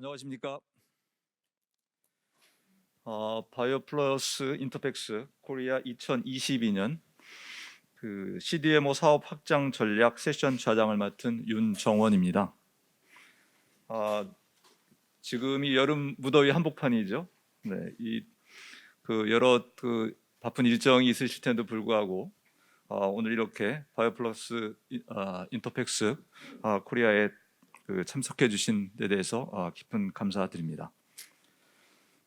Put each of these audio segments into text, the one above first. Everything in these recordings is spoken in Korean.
안녕하십니까. 바이오플러스 인터팩스 코리아 2022년 그 CDMO 사업 확장 전략 세션 좌장을 맡은 윤정원입니다. 지금이 여름 무더위 한복판이죠. 네, 여러 바쁜 일정이 있으실 텐데도 불구하고 오늘 이렇게 바이오플러스 인터팩스 코리아에 참석해 주신 데 대해서 깊은 감사드립니다.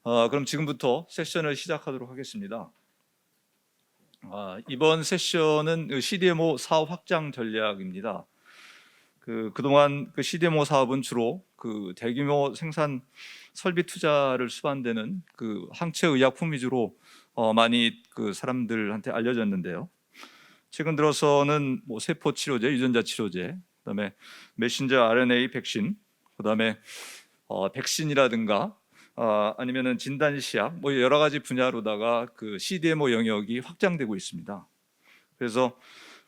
그럼 지금부터 세션을 시작하도록 하겠습니다. 이번 세션은 CDMO 사업 확장 전략입니다. 그동안 CDMO 사업은 주로 대규모 생산 설비 투자를 수반되는 항체 의약품 위주로 많이 사람들한테 알려졌는데요. 최근 들어서는 세포 치료제, 유전자 치료제, 그다음에 메신저 RNA 백신, 그다음에 백신이라든가 아니면은 진단시약 여러 가지 분야로다가 CDMO 영역이 확장되고 있습니다. 그래서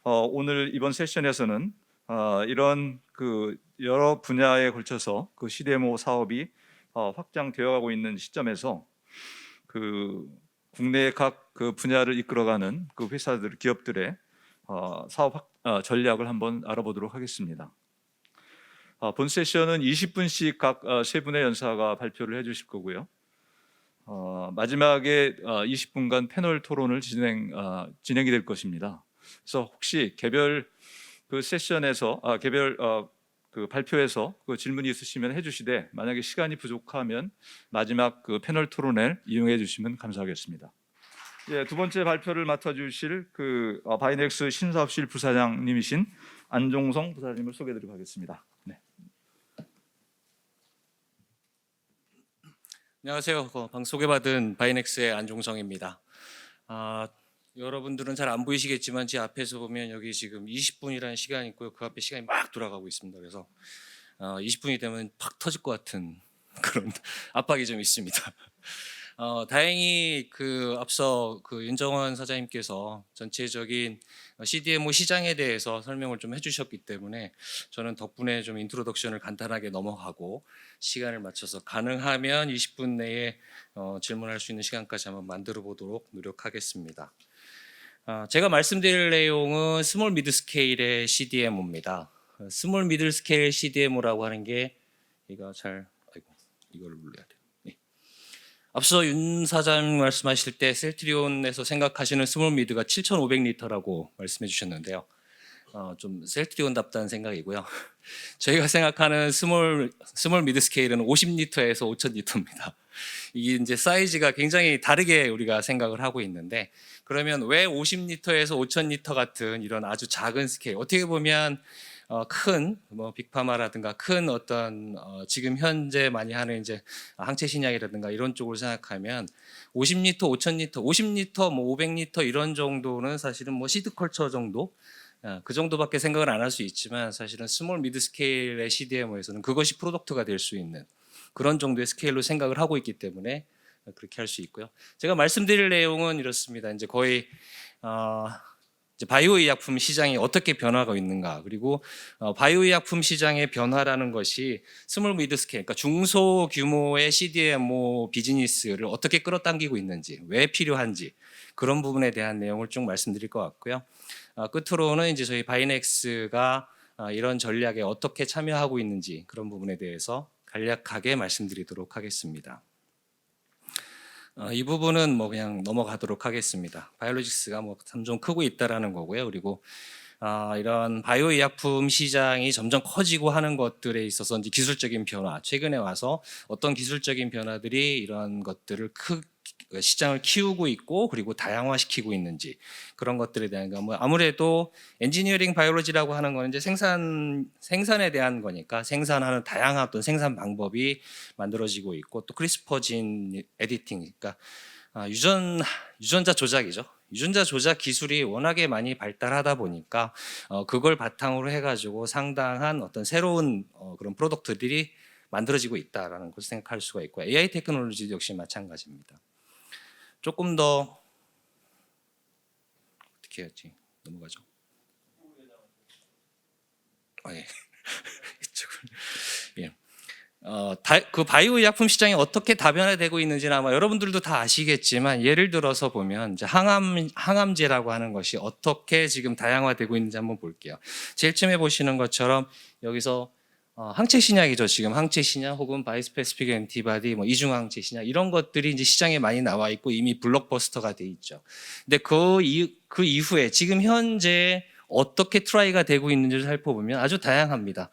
오늘 이번 세션에서는 이런 여러 분야에 걸쳐서 CDMO 사업이 확장되어가고 있는 시점에서 국내 각 분야를 이끌어가는 회사들, 기업들의 사업 전략을 한번 알아보도록 하겠습니다. 본 세션은 20분씩 각 세 분의 연사가 발표를 해주실 거고요. 마지막에 20분간 패널 토론을 진행이 될 것입니다. 그래서 혹시 개별 세션에서 개별 발표에서 질문이 있으시면 해주시되, 만약에 시간이 부족하면 마지막 패널 토론을 이용해 주시면 감사하겠습니다. 예, 두 번째 발표를 맡아주실 바이넥스 신사업실 부사장님이신 안종성 부사장님을 소개해드리도록 하겠습니다. 네. 안녕하세요. 방 소개받은 바이넥스의 안종성입니다. 여러분들은 잘 안 보이시겠지만 제 앞에서 보면 여기 지금 20분이라는 시간이 있고요. 그 앞에 시간이 막 돌아가고 있습니다. 그래서 20분이 되면 팍 터질 것 같은 그런 압박이 좀 있습니다. 다행히 앞서 윤정원 사장님께서 전체적인 CDMO 시장에 대해서 설명을 좀 해주셨기 때문에 저는 덕분에 좀 인트로덕션을 간단하게 넘어가고 시간을 맞춰서 가능하면 20분 내에 질문할 수 있는 시간까지 한번 만들어 보도록 노력하겠습니다. 제가 말씀드릴 내용은 스몰 미드 스케일의 CDMO입니다. 스몰 미드 스케일 CDMO라고 하는 게 이걸 눌러야 돼요. 앞서 윤 사장 말씀하실 때 셀트리온에서 생각하시는 스몰 미드가 7,500리터라고 말씀해 주셨는데요. 좀 셀트리온답다는 생각이고요. 저희가 생각하는 스몰 미드 스케일은 50리터에서 5,000리터입니다. 이게 이제 사이즈가 굉장히 다르게 우리가 생각을 하고 있는데, 그러면 왜 50리터에서 5,000리터 같은 이런 아주 작은 스케일, 어떻게 보면 큰 빅파마라든가 큰 어떤 지금 현재 많이 하는 이제 항체 신약이라든가 이런 쪽으로 생각하면 50리터, 5,000리터, 50리터, 500리터 이런 정도는 사실은 시드컬처 정도, 그 정도밖에 생각을 안 할 수 있지만, 사실은 스몰 미드 스케일의 CDMO에서는 그것이 프로덕트가 될 수 있는 그런 정도의 스케일로 생각을 하고 있기 때문에 그렇게 할 수 있고요. 제가 말씀드릴 내용은 이렇습니다. 이제 거의 이제 바이오의약품 시장이 어떻게 변화가 있는가, 그리고 바이오의약품 시장의 변화라는 것이 스몰 미드 스케일, 그러니까 중소 규모의 CDMO 비즈니스를 어떻게 끌어당기고 있는지, 왜 필요한지, 그런 부분에 대한 내용을 쭉 말씀드릴 것 같고요. 끝으로는 이제 저희 바이넥스가 이런 전략에 어떻게 참여하고 있는지, 그런 부분에 대해서 간략하게 말씀드리도록 하겠습니다. 이 부분은 그냥 넘어가도록 하겠습니다. 바이오로직스가 좀 크고 있다라는 거고요. 그리고 이런 바이오 의약품 시장이 점점 커지고 하는 것들에 있어서 이제 기술적인 변화, 최근에 와서 어떤 기술적인 변화들이 이런 것들을 시장을 키우고 있고, 그리고 다양화시키고 있는지, 그런 것들에 대한 거. 아무래도 엔지니어링 바이올로지라고 하는 거는 이제 생산에 대한 거니까, 생산하는 다양한 어떤 생산 방법이 만들어지고 있고, 또 크리스퍼진 에디팅, 그러니까 유전자 조작이죠. 유전자 조작 기술이 워낙에 많이 발달하다 보니까 그걸 바탕으로 해가지고 상당한 어떤 새로운 그런 프로덕트들이 만들어지고 있다라는 것을 생각할 수가 있고, AI 테크놀로지도 역시 마찬가지입니다. 조금 더 어떻게 해야지? 넘어가죠. 예. 이쪽을. 예. 그 바이오 의약품 시장이 어떻게 다변화되고 있는지는 아마 여러분들도 다 아시겠지만, 예를 들어서 보면 이제 항암제라고 하는 것이 어떻게 지금 다양화되고 있는지 한번 볼게요. 제일 처음에 보시는 것처럼 여기서 항체 신약이죠. 지금 항체 신약 혹은 바이스페시픽 엔티바디, 뭐 이중항체 신약 이런 것들이 이제 시장에 많이 나와 있고 이미 블록버스터가 돼 있죠. 근데 그 이후에 지금 현재 어떻게 트라이가 되고 있는지를 살펴보면 아주 다양합니다.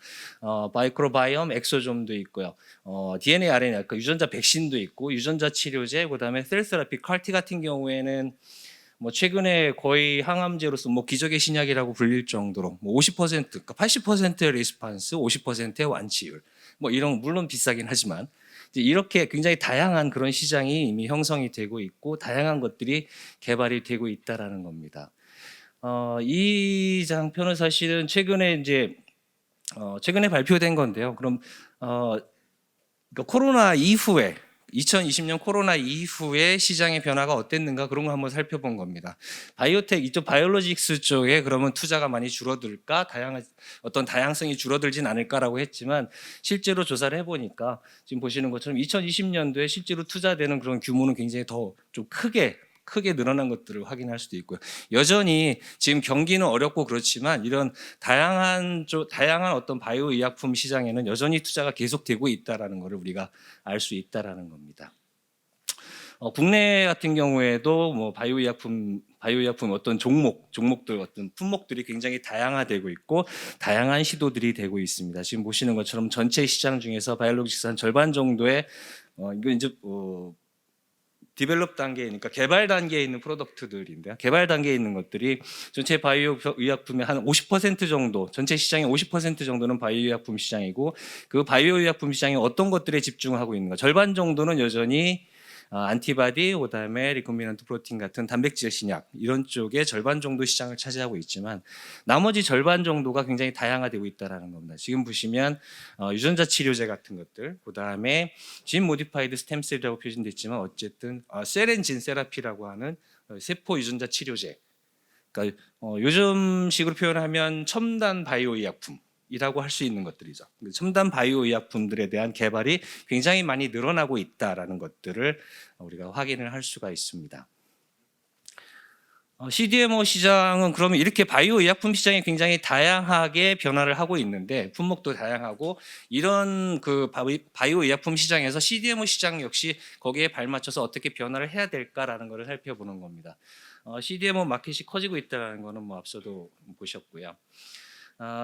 마이크로바이옴, 엑소좀도 있고요. DNA, RNA, 그러니까 유전자 백신도 있고 유전자 치료제, 그다음에 셀 세라피, CAR-T 같은 경우에는 뭐 최근에 거의 항암제로서 뭐 기적의 신약이라고 불릴 정도로 뭐 50%, 그러니까 80%의 리스판스, 50%의 완치율, 뭐 이런 물론 비싸긴 하지만 이제 이렇게 굉장히 다양한 그런 시장이 이미 형성이 되고 있고 다양한 것들이 개발이 되고 있다라는 겁니다. 이 장표는 사실은 최근에 발표된 건데요. 그럼 그러니까 코로나 이후에 2020년 코로나 이후에 시장의 변화가 어땠는가 그런 걸 한번 살펴본 겁니다. 바이오텍 이쪽 바이올로직스 쪽에 그러면 투자가 많이 줄어들까, 어떤 다양성이 줄어들진 않을까라고 했지만 실제로 조사를 해보니까 지금 보시는 것처럼 2020년도에 실제로 투자되는 그런 규모는 굉장히 더 좀 크게 늘어난 것들을 확인할 수도 있고요. 여전히 지금 경기는 어렵고 그렇지만 이런 다양한 어떤 바이오 의약품 시장에는 여전히 투자가 계속되고 있다라는 것을 우리가 알 수 있다라는 겁니다. 국내 같은 경우에도 뭐 바이오 의약품 어떤 종목들 어떤 품목들이 굉장히 다양화되고 있고 다양한 시도들이 되고 있습니다. 지금 보시는 것처럼 전체 시장 중에서 바이올로직스 한 절반 정도의 이거 이제 디벨롭 단계에, 그러니까 개발 단계에 있는 프로덕트들인데요. 개발 단계에 있는 것들이 전체 바이오 의약품의 한 50% 정도, 전체 시장의 50% 정도는 바이오 의약품 시장이고 그 바이오 의약품 시장이 어떤 것들에 집중하고 있는가? 절반 정도는 여전히 안티바디, 그다음에 리콤비넌트 프로틴 같은 단백질 신약 이런 쪽에 절반 정도 시장을 차지하고 있지만 나머지 절반 정도가 굉장히 다양화되고 있다라는 겁니다. 지금 보시면 유전자 치료제 같은 것들, 그다음에 진 모디파이드 스템셀이라고 표현됐지만 어쨌든 셀앤진 세라피라고 하는 세포 유전자 치료제. 그러니까 요즘식으로 표현하면 첨단 바이오 의약품 이라고 할 수 있는 것들이죠. 첨단 바이오 의약품들에 대한 개발이 굉장히 많이 늘어나고 있다라는 것들을 우리가 확인을 할 수가 있습니다. CDMO 시장은 그러면 이렇게 바이오 의약품 시장이 굉장히 다양하게 변화를 하고 있는데 품목도 다양하고 이런 그 바이오 의약품 시장에서 CDMO 시장 역시 거기에 발맞춰서 어떻게 변화를 해야 될까라는 것을 살펴보는 겁니다. CDMO 마켓이 커지고 있다는 것은 뭐 앞서도 보셨고요.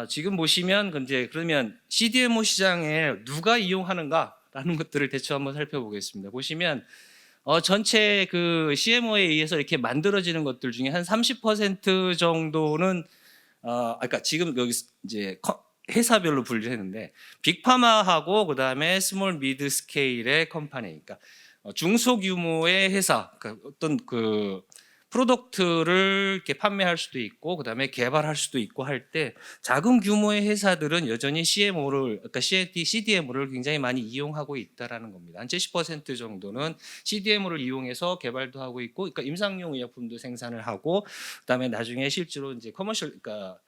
지금 보시면 이제 그러면 CDMO 시장에 누가 이용하는가라는 것들을 대충 한번 살펴보겠습니다. 보시면 전체 그 CMO에 의해서 이렇게 만들어지는 것들 중에 한 30% 정도는 그러니까 지금 여기 이제 회사별로 분류를 했는데 빅파마하고 그다음에 스몰 미드 스케일의 컴퍼니, 그러니까 중소규모의 회사, 그러니까 어떤 그 프로덕트를 이렇게 판매할 수도 있고 그다음에 개발할 수도 있고 할 때 작은 규모의 회사들은 여전히 그러니까 CDMO를 굉장히 많이 이용하고 있다라는 겁니다. 한 70% 정도는 CDMO를 이용해서 개발도 하고 있고, 그러니까 임상용 의약품도 생산을 하고 그다음에 나중에 실제로 이제 그러니까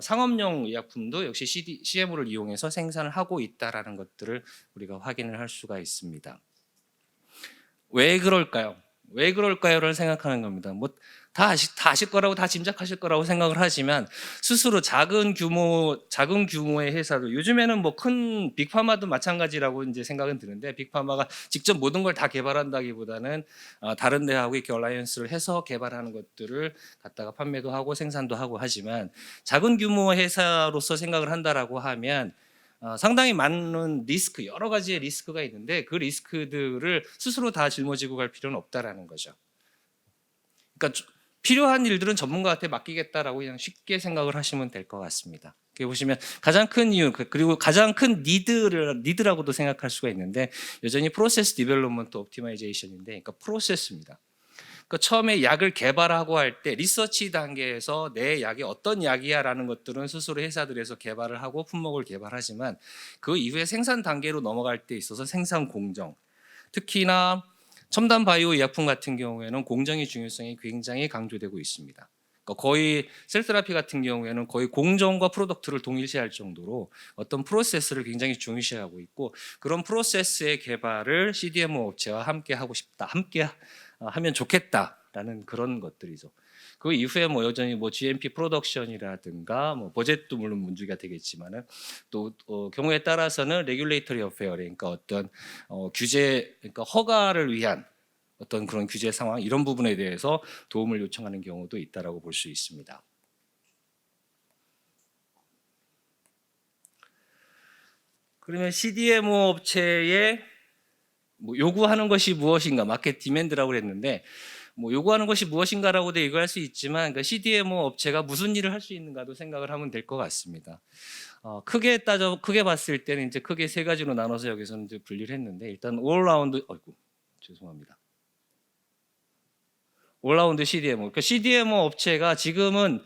상업용 의약품도 역시 CDMO를 이용해서 생산을 하고 있다라는 것들을 우리가 확인을 할 수가 있습니다. 왜 그럴까요? 왜 그럴까요를 생각하는 겁니다. 뭐 다 아실 거라고, 다 짐작하실 거라고 생각을 하지만 스스로 작은 규모의 회사도 요즘에는 뭐 큰 빅파마도 마찬가지라고 이제 생각은 드는데, 빅파마가 직접 모든 걸 다 개발한다기보다는 다른 데하고 이렇게 얼라이언스를 해서 개발하는 것들을 갖다가 판매도 하고 생산도 하고 하지만 작은 규모 회사로서 생각을 한다라고 하면 상당히 많은 여러 가지의 리스크가 있는데 그 리스크들을 스스로 다 짊어지고 갈 필요는 없다라는 거죠. 그러니까 필요한 일들은 전문가한테 맡기겠다라고 그냥 쉽게 생각을 하시면 될 것 같습니다. 여기 보시면 가장 큰 이유, 그리고 가장 큰 니드라고도 생각할 수가 있는데 여전히 프로세스 디벨롭먼트 옵티마이제이션인데, 그러니까 프로세스입니다. 그러니까 처음에 약을 개발하고 할 때 리서치 단계에서 내 약이 어떤 약이야라는 것들은 스스로 회사들에서 개발을 하고 품목을 개발하지만 그 이후에 생산 단계로 넘어갈 때 있어서 생산 공정, 특히나 첨단 바이오 의약품 같은 경우에는 공정의 중요성이 굉장히 강조되고 있습니다. 그러니까 그러니까 거의 셀 테라피 같은 경우에는 거의 공정과 프로덕트를 동일시할 정도로 어떤 프로세스를 굉장히 중요시하고 있고, 그런 프로세스의 개발을 CDMO 업체와 함께 하고 싶다, 함께 하면 좋겠다라는 그런 것들이죠. 그 이후에 뭐 여전히 뭐 GMP 프로덕션이라든가 뭐 버젯도 물론 문제가 되겠지만은 또 경우에 따라서는 레귤레이터리 어페어, 그러니까 어떤 규제, 그러니까 허가를 위한 어떤 그런 규제 상황, 이런 부분에 대해서 도움을 요청하는 경우도 있다라고 볼 수 있습니다. 그러면 CDMO 업체에 뭐 요구하는 것이 무엇인가, 마켓 디맨드라고 그랬는데, 뭐 요구하는 것이 무엇인가라고도 얘기할 수 있지만, 그 CDMO 업체가 무슨 일을 할 수 있는가도 생각을 하면 될 것 같습니다. 크게 봤을 때는 이제 크게 세 가지로 나눠서 여기서는 이제 분리를 했는데, 일단 올라운드, 죄송합니다. 올라운드 CDMO. 그러니까 CDMO 업체가 지금은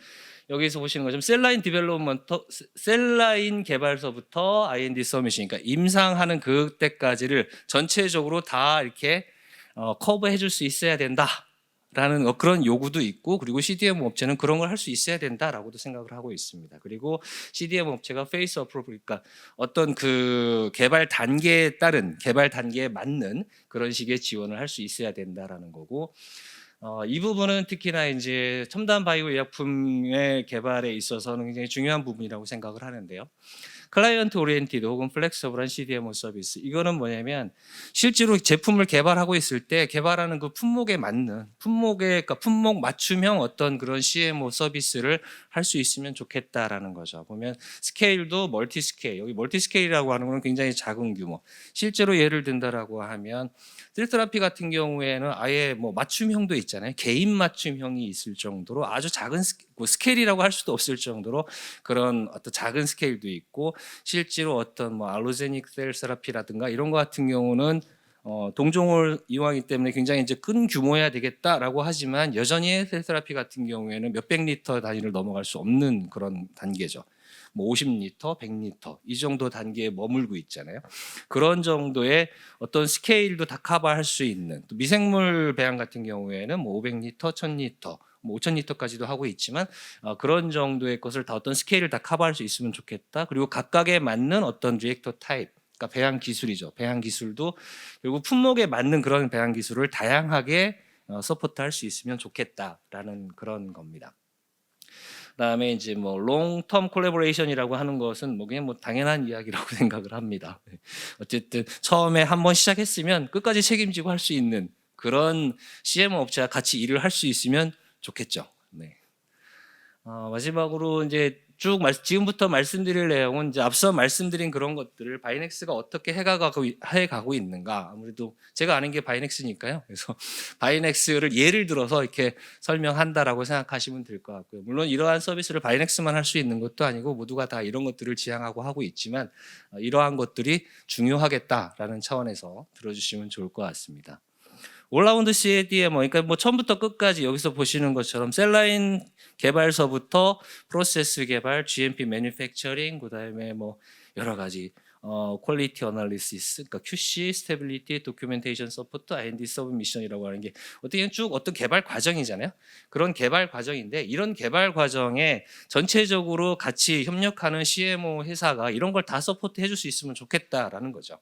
여기서 보시는 것처럼 셀라인 디벨롭먼터, 셀라인 개발서부터 IND 서밋이, 그러니까 임상하는 그때까지를 전체적으로 다 이렇게 커버해 줄 수 있어야 된다라는 그런 요구도 있고, 그리고 CDMO 업체는 그런 걸 할 수 있어야 된다라고도 생각을 하고 있습니다. 그리고 CDMO 업체가 페이스 어프로브, 그러니까 어떤 그 개발 단계에 따른, 개발 단계에 맞는 그런 식의 지원을 할 수 있어야 된다라는 거고, 이 부분은 특히나 이제 첨단 바이오 의약품의 개발에 있어서는 굉장히 중요한 부분이라고 생각을 하는데요. 클라이언트 오리엔티드 혹은 플렉서블한 CDMO 서비스, 이거는 뭐냐면 실제로 제품을 개발하고 있을 때 개발하는 그 품목에 맞는, 그러니까 품목 맞춤형 어떤 그런 CMO 서비스를 할 수 있으면 좋겠다라는 거죠. 보면 스케일도 멀티 스케일, 여기 멀티 스케일이라고 하는 건 굉장히 작은 규모. 실제로 예를 든다라고 하면 셀 테라피 같은 경우에는 아예 뭐 맞춤형도 있잖아요. 개인 맞춤형이 있을 정도로 아주 작은 스케일이라고 할 수도 없을 정도로 그런 어떤 작은 스케일도 있고, 실제로 어떤 뭐 알로제닉 셀 테라피라든가 이런 거 같은 경우는 동종을 이용하기 때문에 굉장히 이제 큰 규모여야 되겠다라고 하지만, 여전히 셀 테라피 같은 경우에는 몇백 리터 단위를 넘어갈 수 없는 그런 단계죠. 뭐 50리터, 100리터 이 정도 단계에 머물고 있잖아요. 그런 정도의 어떤 스케일도 다 커버할 수 있는, 또 미생물 배양 같은 경우에는 뭐 500리터, 1000리터, 뭐 5000리터까지도 하고 있지만, 그런 정도의 것을 다 어떤 스케일을 다 커버할 수 있으면 좋겠다. 그리고 각각에 맞는 어떤 리액터 타입, 그러니까 배양 기술이죠. 배양 기술도 결국 품목에 맞는 그런 배양 기술을 다양하게 서포트할 수 있으면 좋겠다라는 그런 겁니다. 그다음에 이제 뭐 롱텀 콜래보레이션이라고 하는 것은 뭐 그냥 뭐 당연한 이야기라고 생각을 합니다. 어쨌든 처음에 한번 시작했으면 끝까지 책임지고 할 수 있는 그런 CMO 업체와 같이 일을 할 수 있으면 좋겠죠. 네. 마지막으로 이제 지금부터 말씀드릴 내용은 이제 앞서 말씀드린 그런 것들을 바이넥스가 어떻게 해가고 있는가, 아무래도 제가 아는 게 바이넥스니까요. 그래서 바이넥스를 예를 들어서 이렇게 설명한다라고 생각하시면 될 것 같고요. 물론 이러한 서비스를 바이넥스만 할 수 있는 것도 아니고 모두가 다 이런 것들을 지향하고 하고 있지만, 이러한 것들이 중요하겠다라는 차원에서 들어주시면 좋을 것 같습니다. 올라운드 CDMO, 그러니까 뭐 처음부터 끝까지 여기서 보시는 것처럼 셀라인 개발서부터 프로세스 개발, GMP 매뉴팩처링, 그다음에 뭐 여러 가지 퀄리티 어널리시스, 그러니까 QC, 스테빌리티, 도큐멘테이션 서포트, IND 서브미션이라고 하는 게 어떻게 쭉 어떤 개발 과정이잖아요. 그런 개발 과정인데, 이런 개발 과정에 전체적으로 같이 협력하는 CMO 회사가 이런 걸 다 서포트 해줄 수 있으면 좋겠다라는 거죠.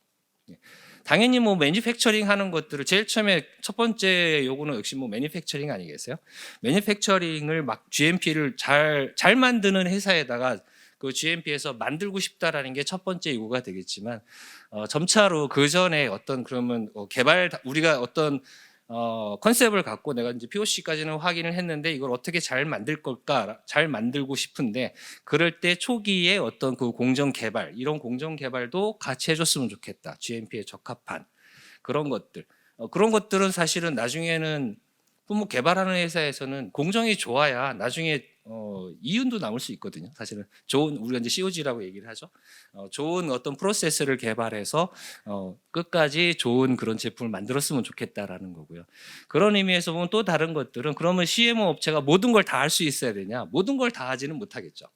당연히 뭐 매니팩처링 하는 것들을 제일 처음에 첫 번째 요구는 역시 뭐 매니팩처링 아니겠어요? 매니팩처링을 막 GMP를 잘 만드는 회사에다가 그 GMP에서 만들고 싶다라는 게 첫 번째 요구가 되겠지만, 점차로 그 전에 어떤 그러면 우리가 어떤 컨셉을 갖고 내가 이제 POC까지는 확인을 했는데 이걸 어떻게 잘 만들 걸까, 잘 만들고 싶은데, 그럴 때 초기에 어떤 그 공정 개발, 이런 공정 개발도 같이 해줬으면 좋겠다. GMP에 적합한 그런 것들. 그런 것들은 사실은 나중에는 품목 개발하는 회사에서는 공정이 좋아야 나중에 이윤도 남을 수 있거든요. 사실은 좋은, 우리가 이제 COG라고 얘기를 하죠. 좋은 어떤 프로세스를 개발해서 끝까지 좋은 그런 제품을 만들었으면 좋겠다라는 거고요. 그런 의미에서 보면 또 다른 것들은, 그러면 CMO 업체가 모든 걸 다 할 수 있어야 되냐? 모든 걸 다 하지는 못하겠죠.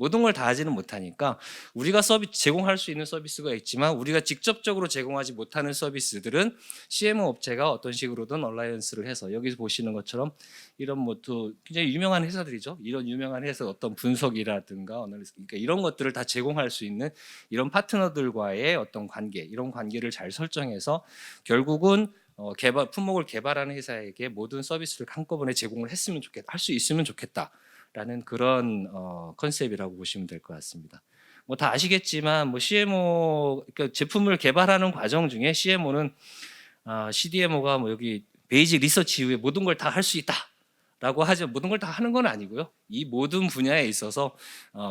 모든 걸 다 하지는 못하니까 우리가 제공할 수 있는 서비스가 있지만 우리가 직접적으로 제공하지 못하는 서비스들은 CMO 업체가 어떤 식으로든 얼라이언스를 해서 여기서 보시는 것처럼 이런 뭐또 굉장히 유명한 회사들이죠. 이런 유명한 회사 어떤 분석이라든가 그러니까 이런 것들을 다 제공할 수 있는 이런 파트너들과의 어떤 관계, 이런 관계를 잘 설정해서 결국은 품목을 개발하는 회사에게 모든 서비스를 한꺼번에 제공을 했으면 좋겠다, 할 수 있으면 좋겠다라는 그런 컨셉이라고 보시면 될 것 같습니다. 뭐 다 아시겠지만 뭐 CMO 그러니까 제품을 개발하는 과정 중에 CMO는 CDMO가 뭐 여기 베이직 리서치 이후에 모든 걸 다 할 수 있다라고 하죠. 모든 걸 다 하는 건 아니고요. 이 모든 분야에 있어서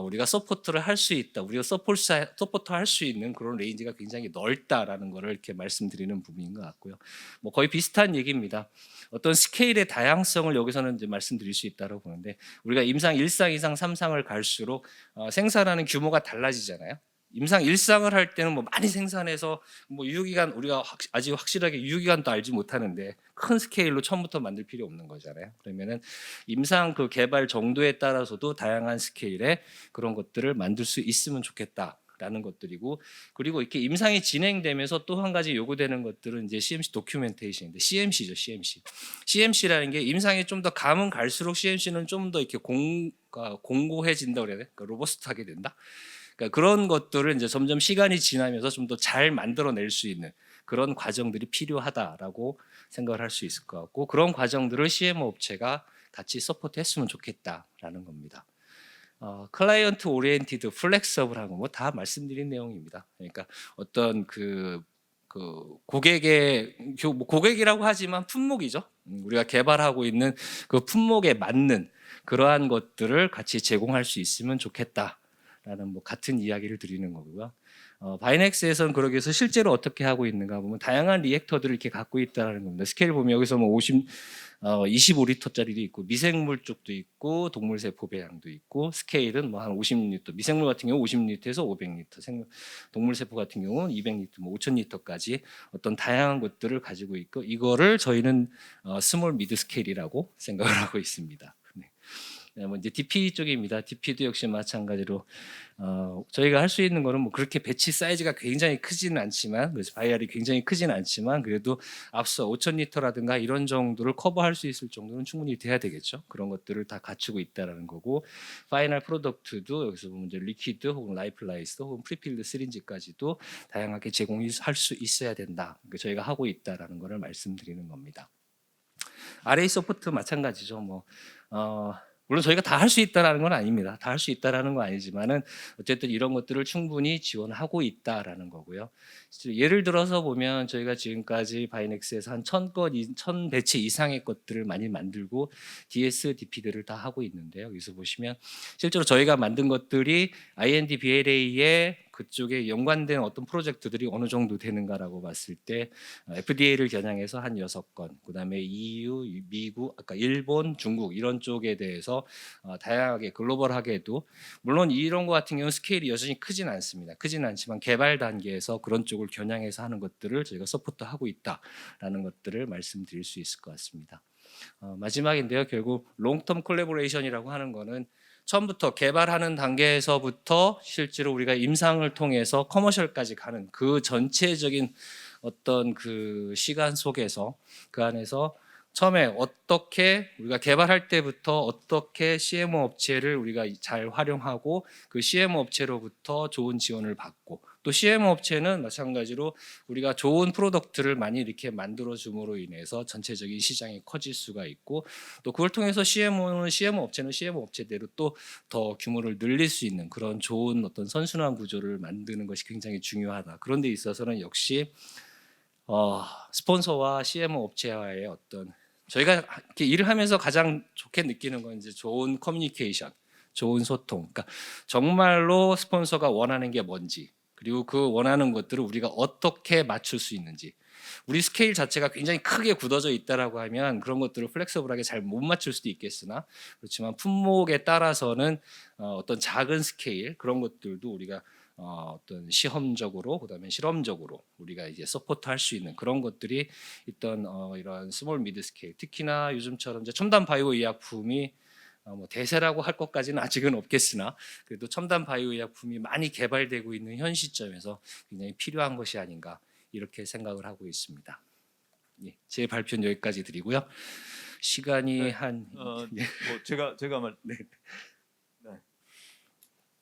우리가 서포트를 할 수 있다, 우리가 서포트 할 수 있는 그런 레인지가 굉장히 넓다라는 것을 이렇게 말씀드리는 부분인 것 같고요. 뭐 거의 비슷한 얘기입니다. 어떤 스케일의 다양성을 여기서는 이제 말씀드릴 수 있다고 보는데 우리가 임상 1상, 2상, 3상을 갈수록 생산하는 규모가 달라지잖아요. 임상 1상을 할 때는 뭐 많이 생산해서 뭐 유효기간 우리가 아직 확실하게 유효기간도 알지 못하는데 큰 스케일로 처음부터 만들 필요 없는 거잖아요. 그러면은 임상 그 개발 정도에 따라서도 다양한 스케일의 그런 것들을 만들 수 있으면 좋겠다라는 것들이고, 그리고 이렇게 임상이 진행되면서 또 한 가지 요구되는 것들은 이제 CMC 도큐멘테이션인데 CMC죠, CMC. CMC라는 게 임상이 좀 더 가면 갈수록 CMC는 좀 더 이렇게 공고해진다 그래야 돼? 그러니까 로버스트하게 된다. 그러니까 그런 것들을 이제 점점 시간이 지나면서 좀 더 잘 만들어낼 수 있는 그런 과정들이 필요하다라고 생각을 할 수 있을 것 같고, 그런 과정들을 CMO 업체가 같이 서포트했으면 좋겠다라는 겁니다. 클라이언트 오리엔티드, 플렉서블한 거 뭐 다 말씀드린 내용입니다. 그러니까 어떤 그 고객이라고 하지만 품목이죠. 우리가 개발하고 있는 그 품목에 맞는 그러한 것들을 같이 제공할 수 있으면 좋겠다라는 뭐 같은 이야기를 드리는 거고요. 바이넥스에서는 그러기 위해서 실제로 어떻게 하고 있는가 보면 다양한 리액터들을 이렇게 갖고 있다는 겁니다. 스케일 보면 여기서 뭐 25리터짜리도 있고 미생물 쪽도 있고 동물 세포 배양도 있고, 스케일은 뭐 한 50리터, 미생물 같은 경우 50리터에서 500리터, 동물 세포 같은 경우는 200리터, 뭐 5000리터까지 어떤 다양한 것들을 가지고 있고, 이거를 저희는 스몰 미드 스케일이라고 생각을 하고 있습니다. 네. 뭐 이제 DP 쪽입니다. DP도 역시 마찬가지로 저희가 할 수 있는 거는 뭐 그렇게 배치 사이즈가 굉장히 크지는 않지만, 그래서 바이알이 굉장히 크지는 않지만 그래도 앞서 5,000리터라든가 이런 정도를 커버할 수 있을 정도는 충분히 돼야 되겠죠. 그런 것들을 다 갖추고 있다라는 거고, 파이널 프로덕트도 여기서 보면 이제 리퀴드 혹은 라이플라이스 혹은 프리필드 시린지까지도 다양하게 제공할 수 있어야 된다. 그러니까 저희가 하고 있다라는 것을 말씀드리는 겁니다. RA 소프트 마찬가지죠. 물론 저희가 다 할 수 있다라는 건 아닙니다. 다 할 수 있다라는 건 아니지만은 어쨌든 이런 것들을 충분히 지원하고 있다라는 거고요. 예를 들어서 보면 저희가 지금까지 바이넥스에서 한 1000배치 이상의 것들을 많이 만들고 DS, DP들을 다 하고 있는데요. 여기서 보시면 실제로 저희가 만든 것들이 IND BLA에 그쪽에 연관된 어떤 프로젝트들이 어느 정도 되는가라고 봤을 때 FDA를 겨냥해서 한 6건, 그다음에 EU, 미국, 아까 일본, 중국 이런 쪽에 대해서 다양하게 글로벌하게도, 물론 이런 거 같은 경우는 스케일이 여전히 크진 않습니다. 크진 않지만 개발 단계에서 그런 쪽을 겨냥해서 하는 것들을 저희가 서포트하고 있다라는 것들을 말씀드릴 수 있을 것 같습니다. 마지막인데요. 결국 롱텀 콜래보레이션이라고 하는 거는 처음부터 개발하는 단계에서부터 실제로 우리가 임상을 통해서 커머셜까지 가는 그 전체적인 어떤 그 시간 속에서, 그 안에서 처음에 어떻게 우리가 개발할 때부터 어떻게 CMO 업체를 우리가 잘 활용하고 그 CMO 업체로부터 좋은 지원을 받고, 또 CMO 업체는 마찬가지로 우리가 좋은 프로덕트를 많이 이렇게 만들어 줌으로 인해서 전체적인 시장이 커질 수가 있고, 또 그걸 통해서 CMO 업체는 CMO 업체대로 또 더 규모를 늘릴 수 있는 그런 좋은 어떤 선순환 구조를 만드는 것이 굉장히 중요하다. 그런 데 있어서는 역시 스폰서와 CMO 업체와의 어떤, 저희가 이렇게 일을 하면서 가장 좋게 느끼는 건 이제 좋은 커뮤니케이션, 좋은 소통. 그러니까 정말로 스폰서가 원하는 게 뭔지, 그리고 그 원하는 것들을 우리가 어떻게 맞출 수 있는지. 우리 스케일 자체가 굉장히 크게 굳어져 있다라고 하면 그런 것들을 플렉서블하게 잘 못 맞출 수도 있겠으나, 그렇지만 품목에 따라서는 어떤 작은 스케일 그런 것들도 우리가 어떤 시험적으로, 그다음에 실험적으로 우리가 이제 서포트할 수 있는 그런 것들이 있던 이러한 스몰 미드 스케일, 특히나 요즘처럼 이제 첨단 바이오 의약품이 뭐 대세라고 할 것까지는 아직은 없겠으나 그래도 첨단 바이오 의약품이 많이 개발되고 있는 현 시점에서 굉장히 필요한 것이 아닌가 이렇게 생각을 하고 있습니다. 예, 제 발표는 여기까지 드리고요. 시간이 네, 한 뭐 제가 말 네.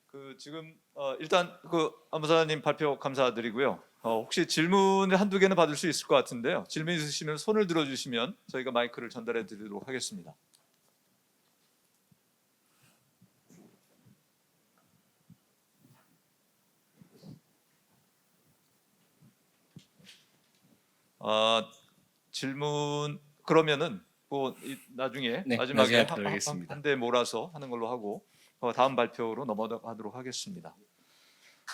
그 지금 일단 그 안부사님 발표 감사드리고요. 혹시 질문을 한두 개는 받을 수 있을 것 같은데요. 질문 있으시면 손을 들어주시면 저희가 마이크를 전달해 드리도록 하겠습니다. 질문 그러면은 나중에 네, 마지막에 나중에 들어가겠습니다. 한 대 몰아서 하는 걸로 하고 다음 발표로 넘어가도록 하겠습니다.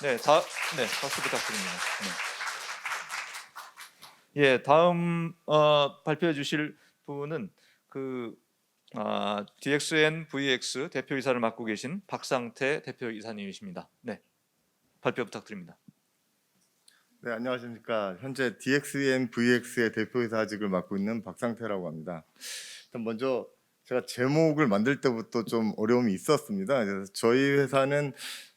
네, 박수 부탁드립니다. 네. 예, 다음 발표해 주실 분은 DXN VX 대표이사를 맡고 계신 박상태 대표이사님이십니다. 네, 발표 부탁드립니다. 네, 안녕하십니까. 현재 DXN VX의 대표이사직을 맡고 있는 박상태라고 합니다. 일단 먼저 제가 제목을 만들 때부터 좀 어려움이 있었습니다. 그래서 저희 회사는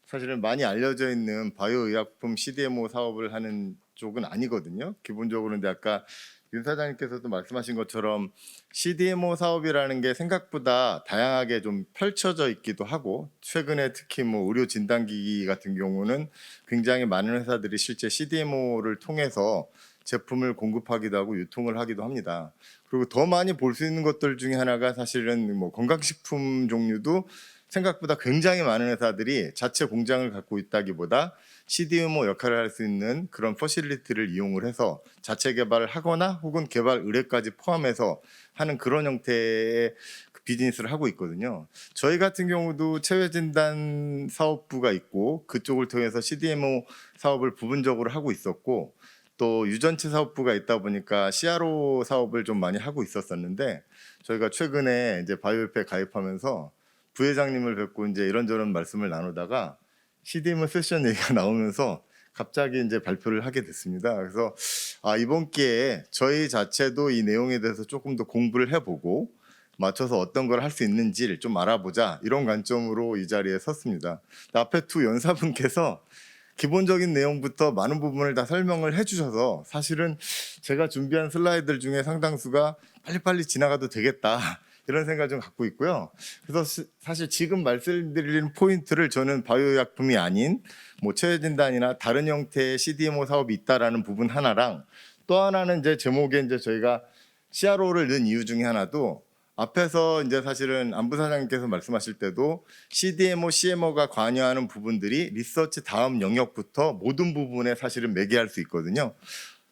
사실은 많이 알려져 있는 바이오 의약품 CDMO 사업을 하는 쪽은 아니거든요. 기본적으로 근데 아까 윤 사장님께서도 말씀하신 것처럼 CDMO 사업이라는 게 생각보다 다양하게 좀 펼쳐져 있기도 하고, 최근에 특히 뭐 의료 진단기기 같은 경우는 굉장히 많은 회사들이 실제 CDMO를 통해서 제품을 공급하기도 하고 유통을 하기도 합니다. 그리고 더 많이 볼 수 있는 것들 중에 하나가 사실은 뭐 건강식품 종류도 생각보다 굉장히 많은 회사들이 자체 공장을 갖고 있다기보다 CDMO 역할을 할 수 있는 그런 퍼실리티를 이용을 해서 자체 개발을 하거나 혹은 개발 의뢰까지 포함해서 하는 그런 형태의 그 비즈니스를 하고 있거든요. 저희 같은 경우도 체외진단 사업부가 있고 그쪽을 통해서 CDMO 사업을 부분적으로 하고 있었고, 또 유전체 사업부가 있다 보니까 CRO 사업을 좀 많이 하고 있었었는데, 저희가 최근에 이제 바이오협회에 가입하면서 부회장님을 뵙고 이제 이런저런 말씀을 나누다가 CDMO 세션 얘기가 나오면서 갑자기 이제 발표를 하게 됐습니다. 그래서 이번 기회에 저희 자체도 이 내용에 대해서 조금 더 공부를 해보고 맞춰서 어떤 걸 할 수 있는지를 좀 알아보자, 이런 관점으로 이 자리에 섰습니다. 앞에 두 연사분께서 기본적인 내용부터 많은 부분을 다 설명을 해주셔서 사실은 제가 준비한 슬라이드들 중에 상당수가 빨리빨리 지나가도 되겠다, 이런 생각을 좀 갖고 있고요. 그래서 사실 지금 말씀드리는 포인트를 저는 바이오약품이 아닌 뭐 체외진단이나 다른 형태의 CDMO 사업이 있다라는 부분 하나랑, 또 하나는 이제 제목에 이제 저희가 CRO를 넣은 이유 중에 하나도, 앞에서 이제 사실은 안부 사장님께서 말씀하실 때도 CDMO, CMO가 관여하는 부분들이 리서치 다음 영역부터 모든 부분에 사실은 매개할 수 있거든요.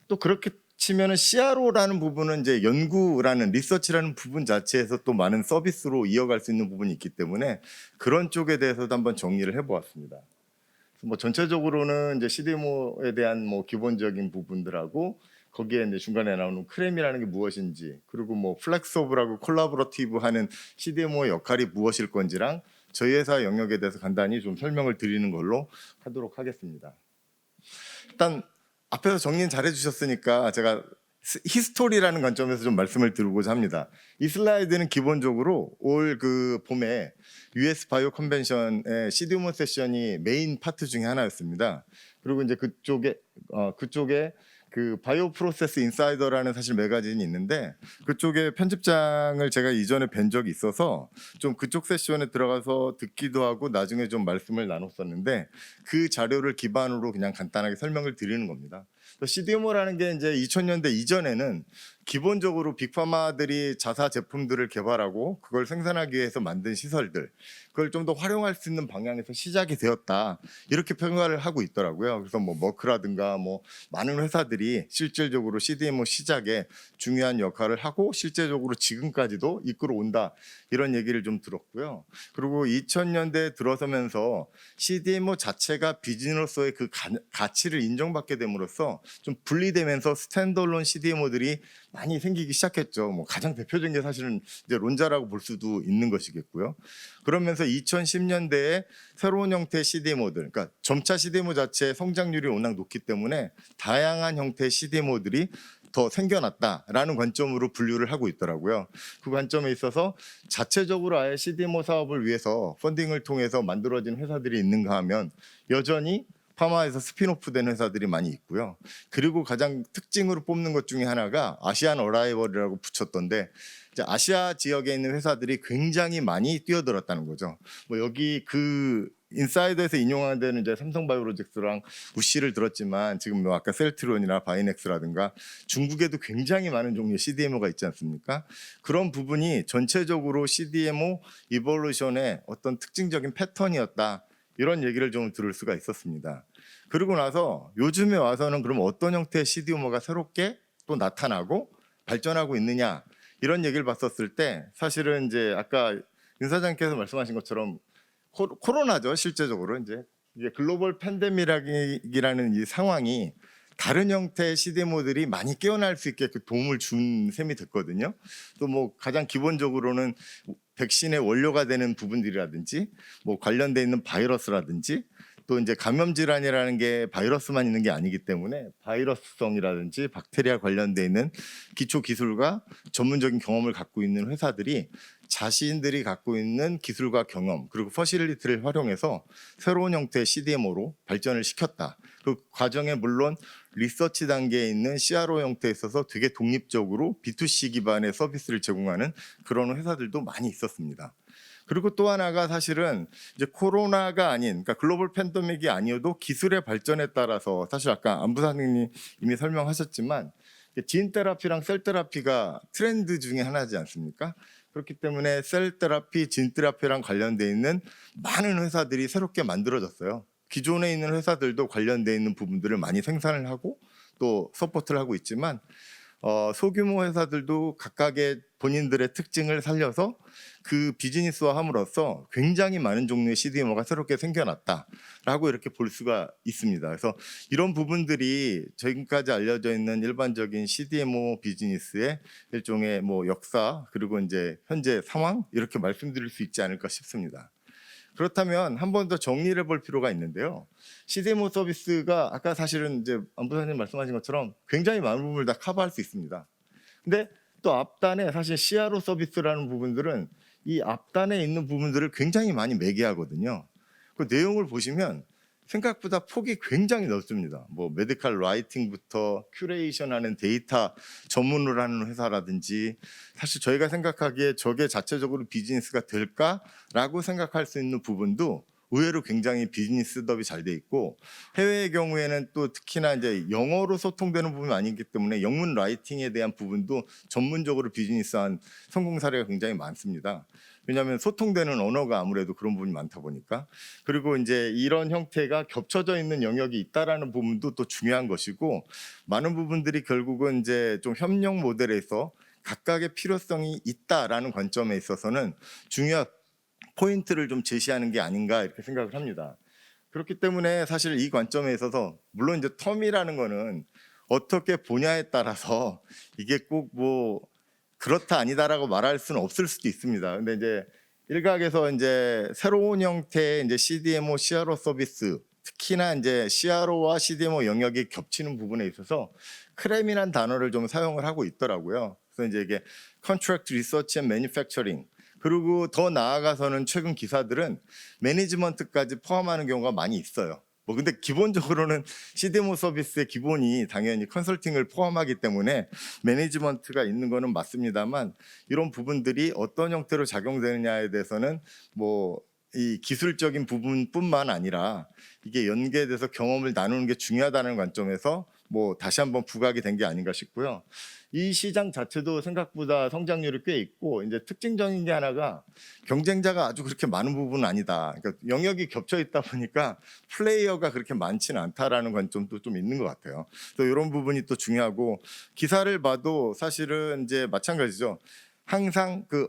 또 그렇게 치면은 CRO라는 부분은 이제 연구라는 리서치라는 부분 자체에서 또 많은 서비스로 이어갈 수 있는 부분이 있기 때문에 그런 쪽에 대해서도 한번 정리를 해보았습니다. 뭐 전체적으로는 이제 CDMO에 대한 뭐 기본적인 부분들하고 거기에 이제 중간에 나오는 크렘이라는 게 무엇인지, 그리고 뭐 플렉서블하고 콜라보러티브 하는 CDMO의 역할이 무엇일 건지랑 저희 회사 영역에 대해서 간단히 좀 설명을 드리는 걸로 하도록 하겠습니다. 일단 앞에서 정리는 잘 해주셨으니까 제가 히스토리라는 관점에서 좀 말씀을 드리고자 합니다. 이 슬라이드는 기본적으로 올 그 봄에 US 바이오 컨벤션의 CDMO 세션이 메인 파트 중에 하나였습니다. 그리고 이제 그쪽에 그 바이오 프로세스 인사이더라는 사실 매거진이 있는데, 그쪽에 편집장을 제가 이전에 뵌 적이 있어서 좀 그쪽 세션에 들어가서 듣기도 하고 나중에 좀 말씀을 나눴었는데, 그 자료를 기반으로 그냥 간단하게 설명을 드리는 겁니다. CDMO라는 게 이제 2000년대 이전에는 기본적으로 빅파마들이 자사 제품들을 개발하고 그걸 생산하기 위해서 만든 시설들, 그걸 좀 더 활용할 수 있는 방향에서 시작이 되었다, 이렇게 평가를 하고 있더라고요. 그래서 뭐 머크라든가 뭐 많은 회사들이 실질적으로 CDMO 시작에 중요한 역할을 하고 실제적으로 지금까지도 이끌어 온다, 이런 얘기를 좀 들었고요. 그리고 2000년대에 들어서면서 CDMO 자체가 비즈니스로서의 그 가치를 인정받게 됨으로써 좀 분리되면서 스탠드얼론 CDMO들이 많이 생기기 시작했죠. 뭐 가장 대표적인 게 사실은 이제 론자라고 볼 수도 있는 것이겠고요. 그러면서 2010년대에 새로운 형태의 CDMO들, 그러니까 점차 CDMO 자체의 성장률이 워낙 높기 때문에 다양한 형태의 CDMO들이 더 생겨났다라는 관점으로 분류를 하고 있더라고요. 그 관점에 있어서 자체적으로 아예 CDMO 사업을 위해서 펀딩을 통해서 만들어진 회사들이 있는가 하면 여전히 파마에서 스핀오프 된 회사들이 많이 있고요. 그리고 가장 특징으로 뽑는 것 중에 하나가 아시안 어라이벌이라고 붙였던데 이제 아시아 지역에 있는 회사들이 굉장히 많이 뛰어들었다는 거죠. 뭐 여기 그 인사이드에서 인용하는 데는 이제 삼성바이오로직스랑 우씨를 들었지만 지금 뭐 아까 셀트론이나 바이넥스라든가 중국에도 굉장히 많은 종류의 CDMO가 있지 않습니까? 그런 부분이 전체적으로 CDMO 이볼루션의 어떤 특징적인 패턴이었다. 이런 얘기를 좀 들을 수가 있었습니다. 그러고 나서 요즘에 와서는 그럼 어떤 형태의 CDMO가 새롭게 또 나타나고 발전하고 있느냐 이런 얘기를 봤었을 때 사실은 이제 아까 윤 사장님께서 말씀하신 것처럼 코로나죠. 실제적으로 이제 이게 글로벌 팬데믹이라는 이 상황이 다른 형태의 CDMO들이 많이 깨어날 수 있게 도움을 준 셈이 됐거든요. 또 뭐 가장 기본적으로는 백신의 원료가 되는 부분들이라든지 뭐 관련돼 있는 바이러스라든지 또 이제 감염 질환이라는 게 바이러스만 있는 게 아니기 때문에 바이러스성이라든지 박테리아 관련돼 있는 기초 기술과 전문적인 경험을 갖고 있는 회사들이 자신들이 갖고 있는 기술과 경험 그리고 퍼실리티를 활용해서 새로운 형태의 CDMO로 발전을 시켰다. 그 과정에 물론 리서치 단계에 있는 CRO 형태에 있어서 되게 독립적으로 B2C 기반의 서비스를 제공하는 그런 회사들도 많이 있었습니다. 그리고 또 하나가 사실은 이제 코로나가 아닌 그러니까 글로벌 팬데믹이 아니어도 기술의 발전에 따라서 사실 아까 안 부사장님이 이미 설명하셨지만 진 테라피랑 셀 테라피가 트렌드 중에 하나지 않습니까? 그렇기 때문에 셀 테라피, 진 테라피랑 관련돼 있는 많은 회사들이 새롭게 만들어졌어요. 기존에 있는 회사들도 관련돼 있는 부분들을 많이 생산을 하고 또 서포트를 하고 있지만 소규모 회사들도 각각의 본인들의 특징을 살려서 그 비즈니스화 함으로써 굉장히 많은 종류의 CDMO가 새롭게 생겨났다라고 이렇게 볼 수가 있습니다. 그래서 이런 부분들이 지금까지 알려져 있는 일반적인 CDMO 비즈니스의 일종의 뭐 역사 그리고 이제 현재 상황 이렇게 말씀드릴 수 있지 않을까 싶습니다. 그렇다면 한 번 더 정리를 해볼 필요가 있는데요. CDMO 서비스가 아까 사실은 이제 안 부사님 말씀하신 것처럼 굉장히 많은 부분을 다 커버할 수 있습니다. 근데 또 앞단에 사실 CRO 서비스라는 부분들은 이 앞단에 있는 부분들을 굉장히 많이 매개하거든요. 그 내용을 보시면 생각보다 폭이 굉장히 넓습니다. 뭐 메디컬 라이팅부터 큐레이션하는 데이터 전문으로 하는 회사라든지 사실 저희가 생각하기에 저게 자체적으로 비즈니스가 될까라고 생각할 수 있는 부분도 의외로 굉장히 비즈니스 셋업이 잘 돼 있고 해외의 경우에는 또 특히나 이제 영어로 소통되는 부분이 아니기 때문에 영문 라이팅에 대한 부분도 전문적으로 비즈니스한 성공 사례가 굉장히 많습니다. 왜냐하면 소통되는 언어가 아무래도 그런 부분이 많다 보니까 그리고 이제 이런 형태가 겹쳐져 있는 영역이 있다라는 부분도 또 중요한 것이고 많은 부분들이 결국은 이제 좀 협력 모델에서 각각의 필요성이 있다라는 관점에 있어서는 중요한 포인트를 좀 제시하는 게 아닌가 이렇게 생각을 합니다. 그렇기 때문에 사실 이 관점에 있어서 물론 이제 텀이라는 거는 어떻게 보냐에 따라서 이게 꼭 뭐 그렇다 아니다라고 말할 수는 없을 수도 있습니다. 근데 이제 일각에서 이제 새로운 형태의 이제 CDMO, CRO 서비스, 특히나 이제 CRO와 CDMO 영역이 겹치는 부분에 있어서 크렘이라는 단어를 좀 사용을 하고 있더라고요. 그래서 이제 이게 Contract Research and Manufacturing 그리고 더 나아가서는 최근 기사들은 매니지먼트까지 포함하는 경우가 많이 있어요. 뭐 근데 기본적으로는 CDMO 서비스의 기본이 당연히 컨설팅을 포함하기 때문에 매니지먼트가 있는 거는 맞습니다만 이런 부분들이 어떤 형태로 작용되느냐에 대해서는 뭐 이 기술적인 부분뿐만 아니라 이게 연계돼서 경험을 나누는 게 중요하다는 관점에서 뭐 다시 한번 부각이 된 게 아닌가 싶고요. 이 시장 자체도 생각보다 성장률이 꽤 있고 이제 특징적인 게 하나가 경쟁자가 아주 그렇게 많은 부분은 아니다. 그러니까 영역이 겹쳐 있다 보니까 플레이어가 그렇게 많지는 않다라는 관점도 좀 있는 것 같아요. 또 이런 부분이 또 중요하고 기사를 봐도 사실은 이제 마찬가지죠. 항상 그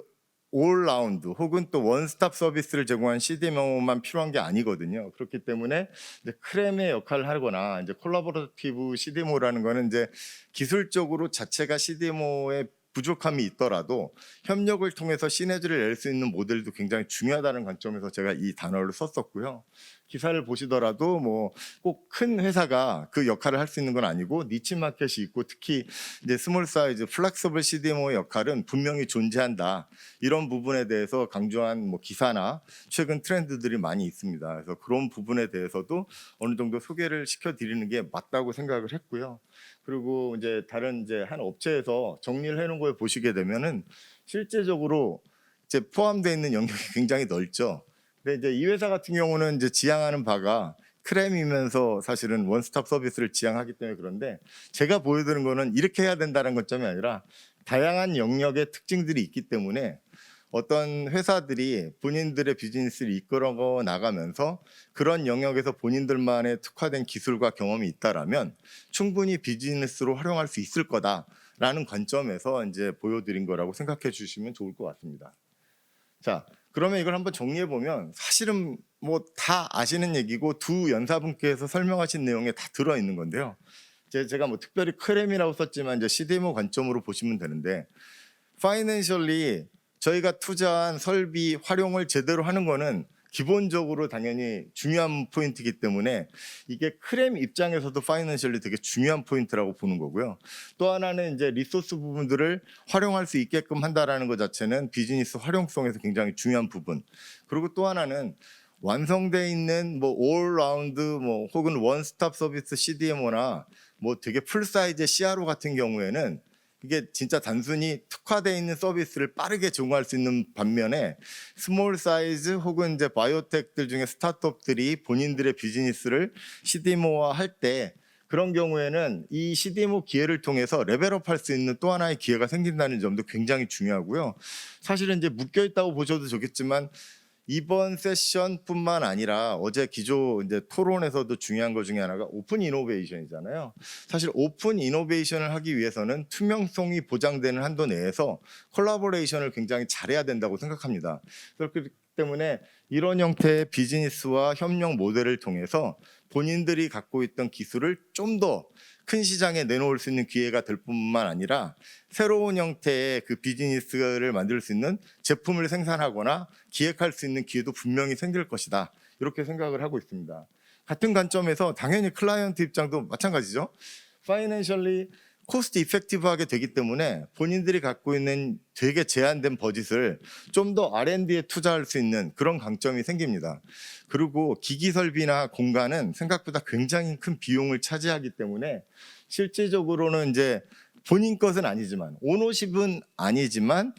올라운드 혹은 또 원스톱 서비스를 제공한 CDMO만 필요한 게 아니거든요. 그렇기 때문에 이제 크렘의 역할을 하거나 이제 콜라보레이티브 CDMO라는 거는 이제 기술적으로 자체가 CDMO의 부족함이 있더라도 협력을 통해서 시너지를 낼 수 있는 모델도 굉장히 중요하다는 관점에서 제가 이 단어를 썼었고요. 기사를 보시더라도 뭐 꼭 큰 회사가 그 역할을 할 수 있는 건 아니고 니치 마켓이 있고 특히 이제 스몰 사이즈 플렉서블 CDMO의 역할은 분명히 존재한다. 이런 부분에 대해서 강조한 뭐 기사나 최근 트렌드들이 많이 있습니다. 그래서 그런 부분에 대해서도 어느 정도 소개를 시켜드리는 게 맞다고 생각을 했고요. 그리고 이제 다른 이제 한 업체에서 정리를 해놓은 걸 보시게 되면은 실제적으로 이제 포함되어 있는 영역이 굉장히 넓죠. 근데 이제 이 회사 같은 경우는 이제 지향하는 바가 크렘이면서 사실은 원스톱 서비스를 지향하기 때문에 그런데 제가 보여드린 거는 이렇게 해야 된다는 것점이 아니라 다양한 영역의 특징들이 있기 때문에 어떤 회사들이 본인들의 비즈니스를 이끌어 나가면서 그런 영역에서 본인들만의 특화된 기술과 경험이 있다라면 충분히 비즈니스로 활용할 수 있을 거다라는 관점에서 이제 보여드린 거라고 생각해 주시면 좋을 것 같습니다. 자, 그러면 이걸 한번 정리해 보면 사실은 뭐 다 아시는 얘기고 두 연사분께서 설명하신 내용에 다 들어 있는 건데요. 제가 뭐 특별히 크렘이라고 썼지만 이제 CDMO 관점으로 보시면 되는데 파이낸셜리 저희가 투자한 설비 활용을 제대로 하는 거는 기본적으로 당연히 중요한 포인트이기 때문에 이게 크렘 입장에서도 파이낸셜리 되게 중요한 포인트라고 보는 거고요. 또 하나는 이제 리소스 부분들을 활용할 수 있게끔 한다라는 것 자체는 비즈니스 활용성에서 굉장히 중요한 부분. 그리고 또 하나는 완성돼 있는 뭐 올라운드 뭐 혹은 원스톱 서비스 CDMO나 뭐 되게 풀사이즈 CRO 같은 경우에는 이게 진짜 단순히 특화되어 있는 서비스를 빠르게 제공할 수 있는 반면에 스몰 사이즈 혹은 이제 바이오텍들 중에 스타트업들이 본인들의 비즈니스를 CDMO화 할 때 그런 경우에는 이 CDMO 기회를 통해서 레벨업 할 수 있는 또 하나의 기회가 생긴다는 점도 굉장히 중요하고요. 사실은 이제 묶여 있다고 보셔도 좋겠지만 이번 세션뿐만 아니라 어제 기조 이제 토론에서도 중요한 것 중에 하나가 오픈 이노베이션이잖아요. 사실 오픈 이노베이션을 하기 위해서는 투명성이 보장되는 한도 내에서 콜라보레이션을 굉장히 잘해야 된다고 생각합니다. 그렇기 때문에 이런 형태의 비즈니스와 협력 모델을 통해서 본인들이 갖고 있던 기술을 좀 더 큰 시장에 내놓을 수 있는 기회가 될 뿐만 아니라 새로운 형태의 그 비즈니스를 만들 수 있는 제품을 생산하거나 기획할 수 있는 기회도 분명히 생길 것이다. 이렇게 생각을 하고 있습니다. 같은 관점에서 당연히 클라이언트 입장도 마찬가지죠. 파이낸셜리 코스트 이펙티브하게 되기 때문에 본인들이 갖고 있는 되게 제한된 버짓을 좀 더 R&D에 투자할 수 있는 그런 강점이 생깁니다. 그리고 기기 설비나 공간은 생각보다 굉장히 큰 비용을 차지하기 때문에 실질적으로는 이제 본인 것은 아니지만 오너십은 아니지만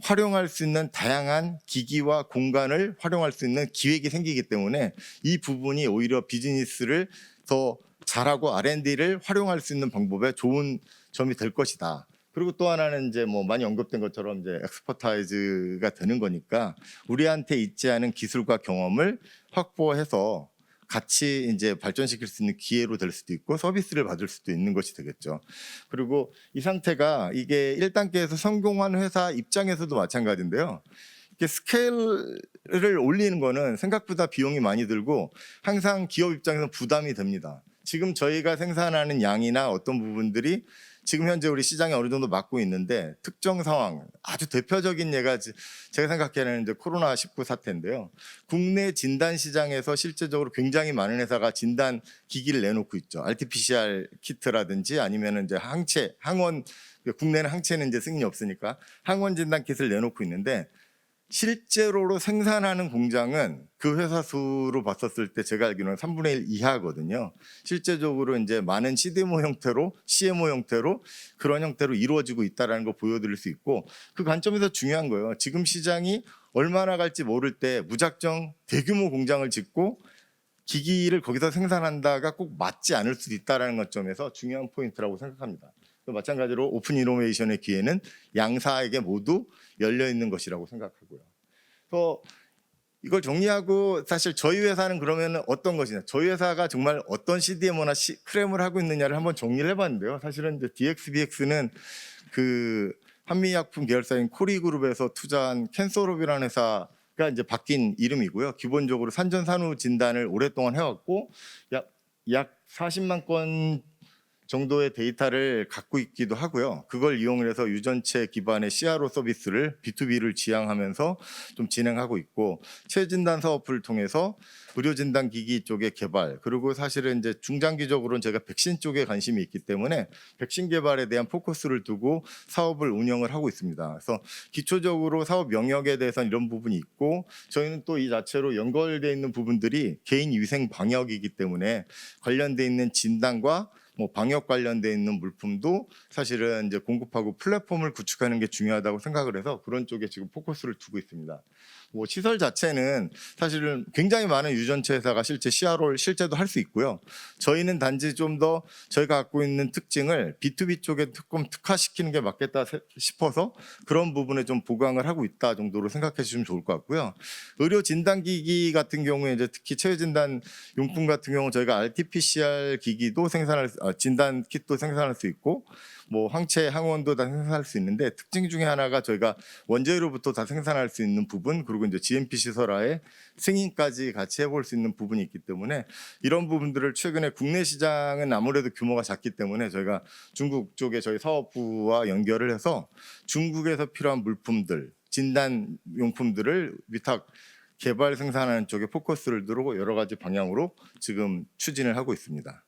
활용할 수 있는 다양한 기기와 공간을 활용할 수 있는 기획이 생기기 때문에 이 부분이 오히려 비즈니스를 더 잘하고 R&D를 활용할 수 있는 방법에 좋은 점이 될 것이다. 그리고 또 하나는 이제 뭐 많이 언급된 것처럼 이제 엑스퍼타이즈가 되는 거니까 우리한테 있지 않은 기술과 경험을 확보해서 같이 이제 발전시킬 수 있는 기회로 될 수도 있고 서비스를 받을 수도 있는 것이 되겠죠. 그리고 이 상태가 이게 1단계에서 성공한 회사 입장에서도 마찬가지인데요. 이게 스케일을 올리는 거는 생각보다 비용이 많이 들고 항상 기업 입장에서 부담이 됩니다. 지금 저희가 생산하는 양이나 어떤 부분들이 지금 현재 우리 시장에 어느 정도 맡고 있는데 특정 상황 아주 대표적인 예가 제가 생각하는 이제 코로나19 사태인데요. 국내 진단 시장에서 실제적으로 굉장히 많은 회사가 진단 기기를 내놓고 있죠. RT-PCR 키트라든지 아니면 이제 항원 국내는 항체는 이제 승인이 없으니까 항원 진단 키트를 내놓고 있는데 실제로로 생산하는 공장은 그 회사 수로 봤었을 때 제가 알기로는 3분의 1 이하거든요. 실제적으로 이제 많은 CDMO 형태로, CMO 형태로 그런 형태로 이루어지고 있다는 걸 보여드릴 수 있고 그 관점에서 중요한 거예요. 지금 시장이 얼마나 갈지 모를 때 무작정 대규모 공장을 짓고 기기를 거기서 생산한다가 꼭 맞지 않을 수도 있다는 관점에서 중요한 포인트라고 생각합니다. 마찬가지로 오픈 이노베이션의 기회는 양사에게 모두 열려 있는 것이라고 생각하고요. 그래서 이걸 정리하고 사실 저희 회사는 그러면 어떤 것이냐, 저희 회사가 정말 어떤 CDMO나 크렘을 하고 있느냐를 한번 정리를 해봤는데요. 사실은 이제 DXBX는 그 한미약품 계열사인 코리그룹에서 투자한 캔서롭이라는 회사가 이제 바뀐 이름이고요. 기본적으로 산전산후 진단을 오랫동안 해왔고 약 40만 건 정도의 데이터를 갖고 있기도 하고요. 그걸 이용을 해서 유전체 기반의 CRO 서비스를 B2B를 지향하면서 좀 진행하고 있고 체진단 사업을 통해서 의료 진단 기기 쪽의 개발, 그리고 사실은 이제 중장기적으로는 제가 백신 쪽에 관심이 있기 때문에 백신 개발에 대한 포커스를 두고 사업을 운영을 하고 있습니다. 그래서 기초적으로 사업 영역에 대해서는 이런 부분이 있고, 저희는 또 이 자체로 연결되어 있는 부분들이 개인 위생 방역이기 때문에 관련돼 있는 진단과 뭐 방역 관련돼 있는 물품도 사실은 이제 공급하고 플랫폼을 구축하는 게 중요하다고 생각을 해서 그런 쪽에 지금 포커스를 두고 있습니다. 뭐 시설 자체는 사실은 굉장히 많은 유전체 회사가 실제 CRO를 실제도 할 수 있고요. 저희는 단지 좀 더 저희가 갖고 있는 특징을 B2B 쪽에 조금 특화시키는 게 맞겠다 싶어서 그런 부분에 좀 보강을 하고 있다 정도로 생각해 주시면 좋을 것 같고요. 의료 진단기기 같은 경우에 이제 특히 체외 진단 용품 같은 경우 저희가 RT-PCR 기기도 진단 킷도 생산할 수 있고 뭐 항체 항원도 다 생산할 수 있는데, 특징 중에 하나가 저희가 원재료부터 다 생산할 수 있는 부분, 그리고 이제 GMP 시설화에 승인까지 같이 해볼 수 있는 부분이 있기 때문에 이런 부분들을 최근에 국내 시장은 아무래도 규모가 작기 때문에 저희가 중국 쪽에 저희 사업부와 연결을 해서 중국에서 필요한 물품들, 진단 용품들을 위탁 개발 생산하는 쪽에 포커스를 두고 여러 가지 방향으로 지금 추진을 하고 있습니다.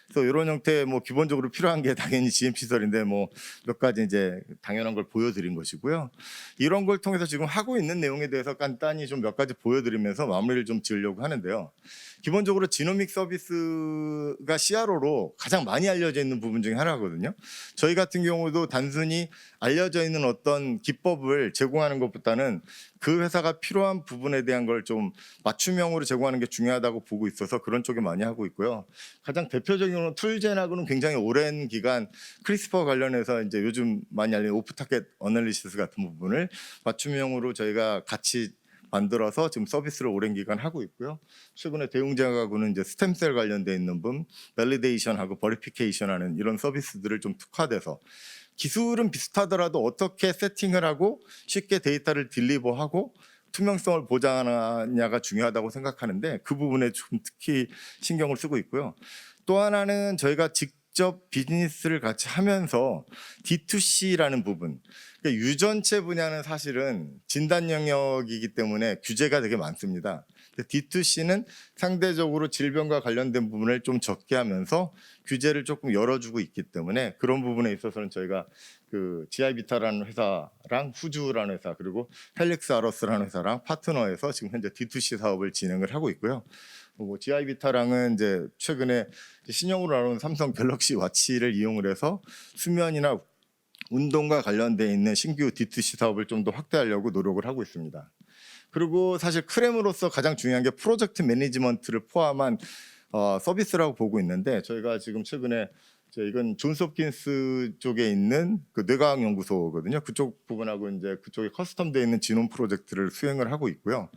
그래서 이런 형태 뭐 기본적으로 필요한 게 당연히 GMP 시설인데 뭐 몇 가지 이제 당연한 걸 보여드린 것이고요. 이런 걸 통해서 지금 하고 있는 내용에 대해서 간단히 좀 몇 가지 보여드리면서 마무리를 좀 지으려고 하는데요. 기본적으로 지노믹 서비스가 CRO로 가장 많이 알려져 있는 부분 중에 하나거든요. 저희 같은 경우도 단순히 알려져 있는 어떤 기법을 제공하는 것보다는 그 회사가 필요한 부분에 대한 걸 좀 맞춤형으로 제공하는 게 중요하다고 보고 있어서 그런 쪽에 많이 하고 있고요. 가장 대표적인 건 툴젠하고는 굉장히 오랜 기간 크리스퍼 관련해서 이제 요즘 많이 알려진 오프 타켓 어널리시스 같은 부분을 맞춤형으로 저희가 같이 만들어서 지금 서비스를 오랜 기간 하고 있고요. 최근에 대웅제약하고는 이제 스템셀 관련돼 있는 부분, 밸리데이션하고 버리피케이션하는 이런 서비스들을 좀 특화돼서 기술은 비슷하더라도 어떻게 세팅을 하고 쉽게 데이터를 딜리버하고 투명성을 보장하느냐가 중요하다고 생각하는데 그 부분에 좀 특히 신경을 쓰고 있고요. 또 하나는 저희가 직접 비즈니스를 같이 하면서 D2C라는 부분, 그러니까 유전체 분야는 사실은 진단 영역이기 때문에 규제가 되게 많습니다. D2C는 상대적으로 질병과 관련된 부분을 좀 적게 하면서 규제를 조금 열어주고 있기 때문에 그런 부분에 있어서는 저희가 그 GI비타라는 회사랑 후주라는 회사, 그리고 헬릭스 아러스라는 회사랑 파트너해서 지금 현재 D2C 사업을 진행을 하고 있고요. 뭐 GI비타랑은 이제 최근에 신형으로 나온 삼성 갤럭시 와치를 이용을 해서 수면이나 운동과 관련돼 있는 신규 D2C 사업을 좀 더 확대하려고 노력을 하고 있습니다. 그리고 사실 크렘으로서 가장 중요한 게 프로젝트 매니지먼트를 포함한 서비스라고 보고 있는데, 저희가 지금 최근에 이건 존스홉킨스 쪽에 있는 그 뇌과학 연구소거든요. 그쪽 부분하고 이제 그쪽에 커스텀되어 있는 지놈 프로젝트를 수행을 하고 있고요.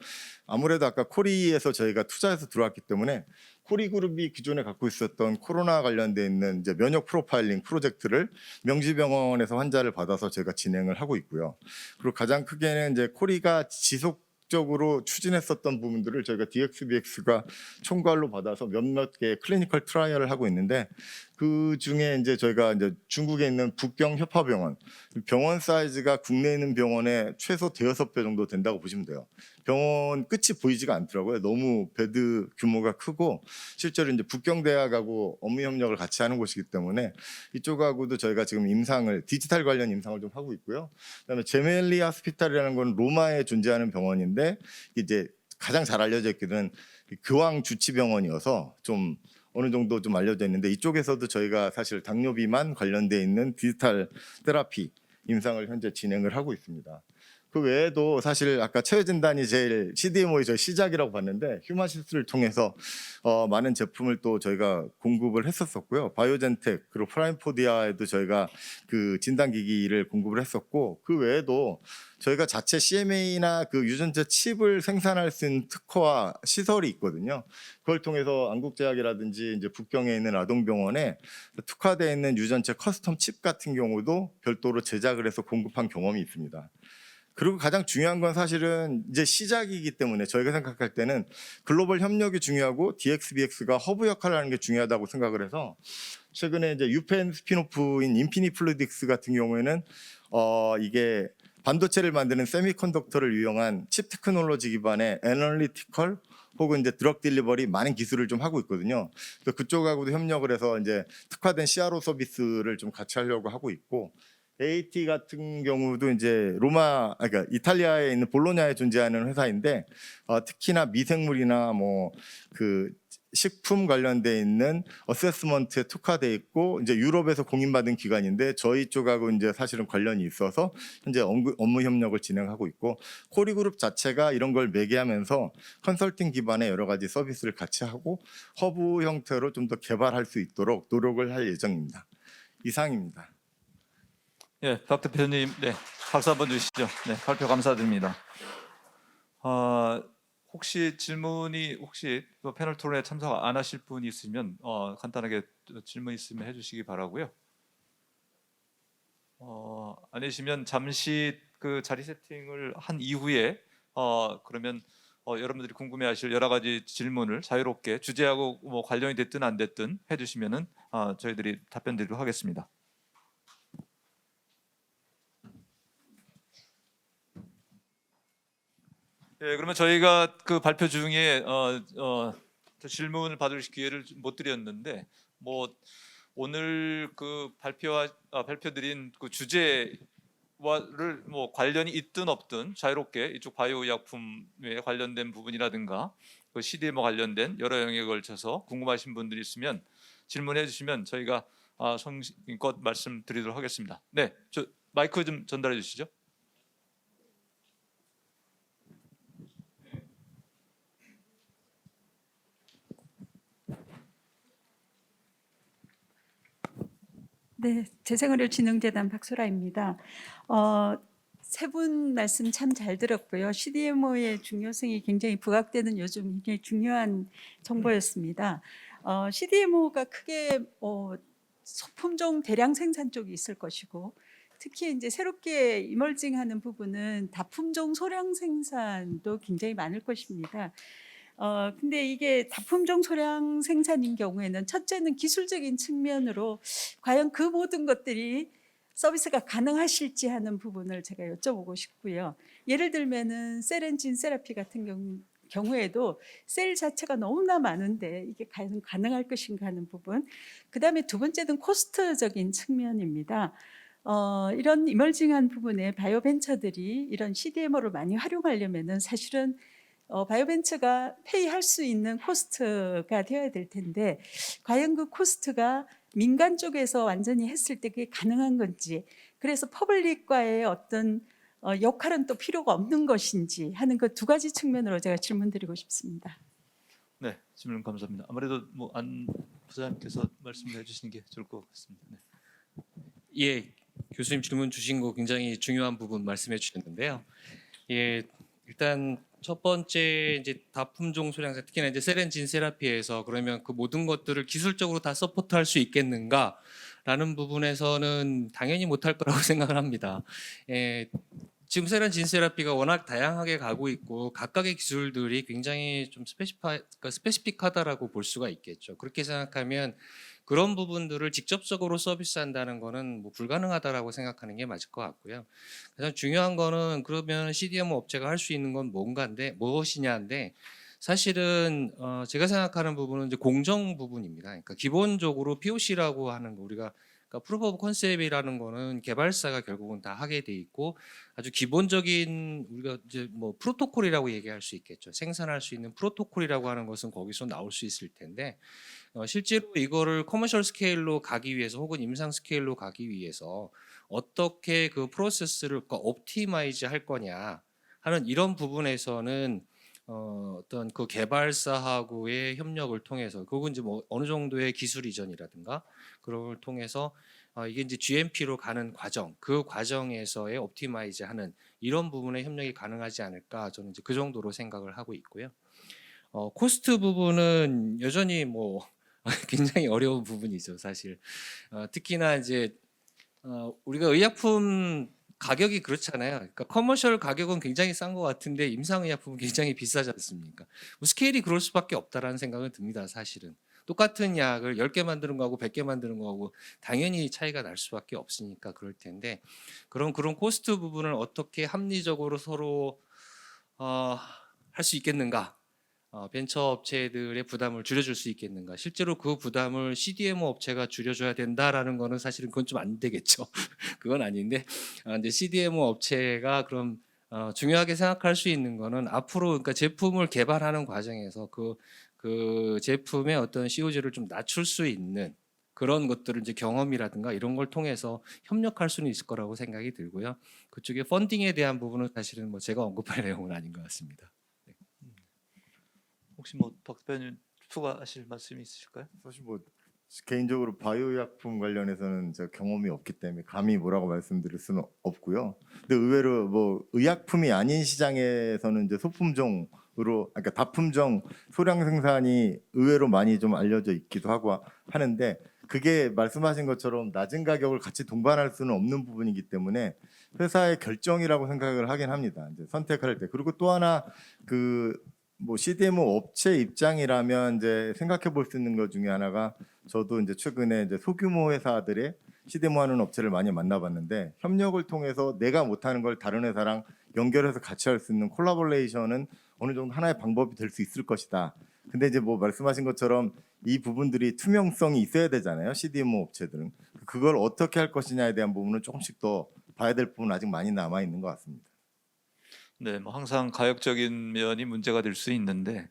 아무래도 아까 코리에서 저희가 투자해서 들어왔기 때문에 코리그룹이 기존에 갖고 있었던 코로나 관련돼 있는 이제 면역 프로파일링 프로젝트를 명지병원에서 환자를 받아서 제가 진행을 하고 있고요. 그리고 가장 크게는 이제 코리가 지속적으로 추진했었던 부분들을 저희가 DXBX가 총괄로 받아서 몇몇 개 클리니컬 트라이얼을 하고 있는데, 그 중에 이제 저희가 이제 중국에 있는 북경 협화병원, 병원 사이즈가 국내에 있는 병원의 최소 대여섯 배 정도 된다고 보시면 돼요. 병원 끝이 보이지가 않더라고요. 너무 베드 규모가 크고 실제로 이제 북경대학하고 업무 협력을 같이 하는 곳이기 때문에 이쪽하고도 저희가 지금 임상을 디지털 관련 임상을 좀 하고 있고요. 그다음에 제멜리 하스피탈이라는 건 로마에 존재하는 병원인데 이제 가장 잘 알려져 있기는 교황 주치병원이어서 좀 어느 정도 좀 알려져 있는데, 이쪽에서도 저희가 사실 당뇨비만 관련돼 있는 디지털 테라피 임상을 현재 진행을 하고 있습니다. 그 외에도 사실 아까 체외 진단이 제일 CDMO의 저희 시작이라고 봤는데, 휴마시스를 통해서 많은 제품을 또 저희가 공급을 했었고요. 바이오젠텍 그리고 프라임포디아에도 저희가 그 진단 기기를 공급을 했었고, 그 외에도 저희가 자체 CMA나 그 유전자 칩을 생산할 수 있는 특허와 시설이 있거든요. 그걸 통해서 안국제약이라든지 이제 북경에 있는 아동병원에 특화되어 있는 유전체 커스텀 칩 같은 경우도 별도로 제작을 해서 공급한 경험이 있습니다. 그리고 가장 중요한 건 사실은 이제 시작이기 때문에 저희가 생각할 때는 글로벌 협력이 중요하고 DXBX가 허브 역할을 하는 게 중요하다고 생각을 해서, 최근에 이제 유펜 스피노프인 인피니플루이딕스 같은 경우에는 이게 반도체를 만드는 세미컨덕터를 이용한 칩 테크놀로지 기반의 애널리티컬 혹은 이제 드럭 딜리버리 많은 기술을 좀 하고 있거든요. 그래서 그쪽하고도 협력을 해서 이제 특화된 CRO 서비스를 좀 같이 하려고 하고 있고, AT 같은 경우도 이제 그러니까 이탈리아에 있는 볼로냐에 존재하는 회사인데 특히나 미생물이나 뭐 그 식품 관련돼 있는 어세스먼트에 특화돼 있고 이제 유럽에서 공인받은 기관인데 저희 쪽하고 이제 사실은 관련이 있어서 현재 업무 협력을 진행하고 있고, 코리그룹 자체가 이런 걸 매개하면서 컨설팅 기반의 여러 가지 서비스를 같이 하고 허브 형태로 좀 더 개발할 수 있도록 노력을 할 예정입니다. 이상입니다. 예, 박 대표님, 네, 박수 한번 주시죠. 네, 발표 감사드립니다. 혹시 질문이 혹시 그 패널 토론에 참석 안 하실 분이 있으면 간단하게 질문 있으면 해주시기 바라고요. 아니시면 잠시 그 자리 세팅을 한 이후에 그러면 여러분들이 궁금해하실 여러 가지 질문을 자유롭게 주제하고 뭐 관련이 됐든 안 됐든 해주시면은 저희들이 답변드리도록 하겠습니다. 예, 그러면 저희가 그 발표 중에 질문을 받을 기회를 못 드렸는데 뭐 오늘 그 발표드린 그 주제와를 뭐 관련이 있든 없든 자유롭게 이쪽 바이오 의약품에 관련된 부분이라든가 그 CDMO 관련된 여러 영역에 걸쳐서 궁금하신 분들이 있으면 질문해 주시면 저희가 성심껏 말씀드리도록 하겠습니다. 네, 저 마이크 좀 전달해 주시죠. 네, 재생의료진흥재단 박소라입니다. 세 분 말씀 참 잘 들었고요. CDMO의 중요성이 굉장히 부각되는 요즘 굉장히 중요한 정보였습니다. CDMO가 크게 소품종 대량 생산 쪽이 있을 것이고, 특히 이제 새롭게 이멀징하는 부분은 다품종 소량 생산도 굉장히 많을 것입니다. 근데 이게 다품종 소량 생산인 경우에는 첫째는 기술적인 측면으로 과연 그 모든 것들이 서비스가 가능하실지 하는 부분을 제가 여쭤보고 싶고요. 예를 들면은 셀앤진 세라피 같은 경우에도 셀 자체가 너무나 많은데 이게 과연 가능할 것인가 하는 부분. 그다음에 두 번째는 코스트적인 측면입니다. 이런 이멀징한 부분에 바이오벤처들이 이런 CDMO를 많이 활용하려면은 사실은 바이오벤처가 페이할 수 있는 코스트가 되어야 될 텐데 과연 그 코스트가 민간 쪽에서 완전히 했을 때 그게 가능한 건지, 그래서 퍼블릭과의 어떤 역할은 또 필요가 없는 것인지 하는 그 두 가지 측면으로 제가 질문드리고 싶습니다. 네, 질문 감사합니다. 아무래도 뭐 안 부장님께서 말씀해 주시는 게 좋을 것 같습니다. 네. 예, 교수님 질문 주신 거 굉장히 중요한 부분 말씀해 주셨는데요. 예, 일단 첫 번째 이제 다품종 소량생, 특히나 이제 셀앤진 세라피에서 그러면 그 모든 것들을 기술적으로 다 서포트할 수 있겠는가라는 부분에서는 당연히 못할 거라고 생각을 합니다. 예, 지금 셀앤진 세라피가 워낙 다양하게 가고 있고 각각의 기술들이 굉장히 좀 스페시픽하다라고 볼 수가 있겠죠. 그렇게 생각하면 그런 부분들을 직접적으로 서비스한다는 거는 뭐 불가능하다라고 생각하는 게 맞을 것 같고요. 가장 중요한 거는 그러면 CDMO 업체가 할 수 있는 건 무엇이냐인데 사실은 제가 생각하는 부분은 이제 공정 부분입니다. 그러니까 기본적으로 POC라고 하는 거 우리가 그러니까 프루프 오브 컨셉이라는 거는 개발사가 결국은 다 하게 돼 있고 아주 기본적인 우리가 이제 뭐 프로토콜이라고 얘기할 수 있겠죠. 생산할 수 있는 프로토콜이라고 하는 것은 거기서 나올 수 있을 텐데 실제로 이거를 커머셜 스케일로 가기 위해서 혹은 임상 스케일로 가기 위해서 어떻게 그 프로세스를 옵티마이즈 할 거냐 하는 이런 부분에서는 어떤 그 개발사하고의 협력을 통해서 그건 이제 뭐 어느 정도의 기술 이전이라든가 그런 걸 통해서 이게 이제 GMP로 가는 과정, 그 과정에서의 옵티마이즈하는 이런 부분의 협력이 가능하지 않을까 저는 이제 그 정도로 생각을 하고 있고요. 코스트 부분은 여전히 뭐 굉장히 어려운 부분이죠, 사실. 특히나 이제 우리가 의약품 가격이 그렇잖아요. 그러니까 커머셜 가격은 굉장히 싼 것 같은데 임상의약품은 굉장히 비싸지 않습니까? 뭐 스케일이 그럴 수밖에 없다라는 생각은 듭니다, 사실은. 똑같은 약을 10개 만드는 거하고 100개 만드는 거하고 당연히 차이가 날 수밖에 없으니까 그럴 텐데 그런 코스트 부분을 어떻게 합리적으로 서로 할 수 있겠는가? 벤처 업체들의 부담을 줄여줄 수 있겠는가? 실제로 그 부담을 CDMO 업체가 줄여줘야 된다라는 거는 사실은 그건 좀 안 되겠죠. 그건 아닌데 이제 CDMO 업체가 그럼 중요하게 생각할 수 있는 거는 앞으로 그러니까 제품을 개발하는 과정에서 그 제품의 어떤 COG를 좀 낮출 수 있는 그런 것들을 이제 경험이라든가 이런 걸 통해서 협력할 수는 있을 거라고 생각이 들고요. 그쪽에 펀딩에 대한 부분은 사실은 뭐 제가 언급할 내용은 아닌 것 같습니다. 혹시 뭐 박 대표님 추가하실 말씀이 있으실까요? 사실 뭐 개인적으로 바이오약품 관련해서는 제가 경험이 없기 때문에 감히 뭐라고 말씀드릴 수는 없고요. 근데 의외로 뭐 의약품이 아닌 시장에서는 이제 소품종으로, 그러니까 다품종 소량 생산이 의외로 많이 좀 알려져 있기도 하고 하는데, 그게 말씀하신 것처럼 낮은 가격을 같이 동반할 수는 없는 부분이기 때문에 회사의 결정이라고 생각을 하긴 합니다. 이제 선택할 때. 그리고 또 하나 그 뭐 CDMO 업체 입장이라면 이제 생각해 볼 수 있는 것 중에 하나가, 저도 이제 최근에 이제 소규모 회사들의 CDMO 하는 업체를 많이 만나봤는데, 협력을 통해서 내가 못하는 걸 다른 회사랑 연결해서 같이 할 수 있는 콜라보레이션은 어느 정도 하나의 방법이 될 수 있을 것이다. 근데 이제 뭐 말씀하신 것처럼 이 부분들이 투명성이 있어야 되잖아요. CDMO 업체들은 그걸 어떻게 할 것이냐에 대한 부분은 조금씩 더 봐야 될 부분은 아직 많이 남아 있는 것 같습니다. 네, 뭐 항상 가역적인 면이 문제가 될 수 있는데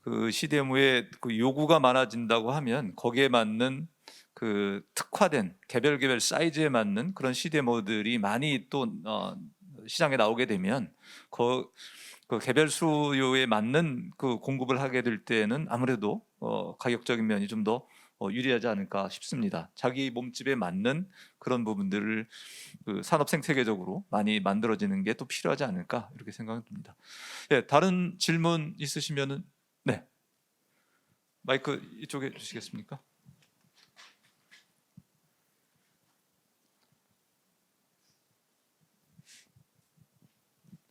그 CDMO의 그 요구가 많아진다고 하면 거기에 맞는 그 특화된 개별 사이즈에 맞는 그런 CDMO들이 많이 또 시장에 나오게 되면 그 개별 수요에 맞는 그 공급을 하게 될 때는 아무래도 가격적인 면이 좀 더 유리하지 않을까 싶습니다. 자기 몸집에 맞는 그런 부분들을 그 산업 생태계적으로 많이 만들어지는 게 또 필요하지 않을까 이렇게 생각합니다. 예, 다른 질문 있으시면은 네, 마이크 이쪽에 주시겠습니까?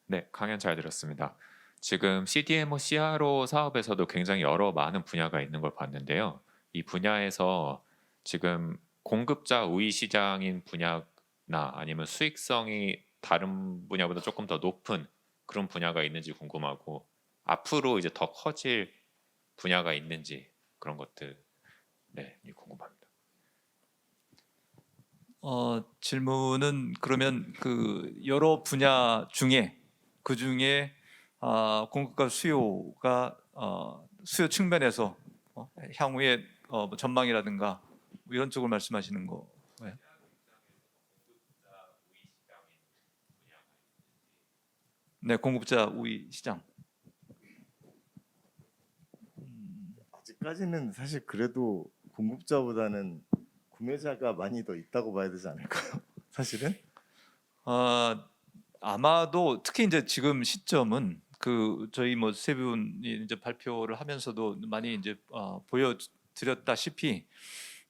네, 강연 잘 들었습니다. 지금 CDMO, CRO 사업에서도 굉장히 많은 분야가 있는 걸 봤는데요. 이 분야에서 지금 공급자 우위 시장인 분야나 아니면 수익성이 다른 분야보다 조금 더 높은 그런 분야가 있는지 궁금하고, 앞으로 이제 더 커질 분야가 있는지 그런 것들 궁금합니다. 질문은 그러면 그 여러 분야 중에 그 중에 공급과 수요가 수요 측면에서 향후의 뭐 전망이라든가 뭐 이런 쪽을 말씀하시는 거예요? 네, 공급자 우위 시장. 아직까지는 사실 그래도 공급자보다는 구매자가 많이 더 있다고 봐야 되지 않을까요? 사실은. 아마도 특히 이제 지금 시점은 그 저희 뭐 세 분이 이제 발표를 하면서도 많이 이제 보여드렸다시피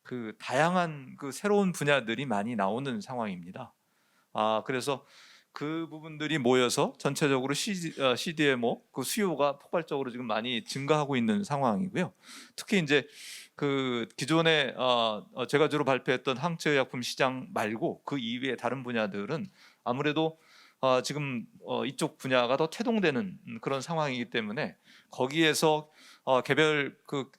그 다양한 그 새로운 분야들이 많이 나오는 상황입니다. 그래서 그 부분들이 모여서 전체적으로 CDMO 그 수요가 폭발적으로 지금 많이 증가하고 있는 상황이고요. 특히 이제 그 기존에 제가 주로 발표했던 항체의약품 시장 말고 그 이외의 다른 분야들은 아무래도 지금 이쪽 분야가 더 태동되는 그런 상황이기 때문에 거기에서 개별 그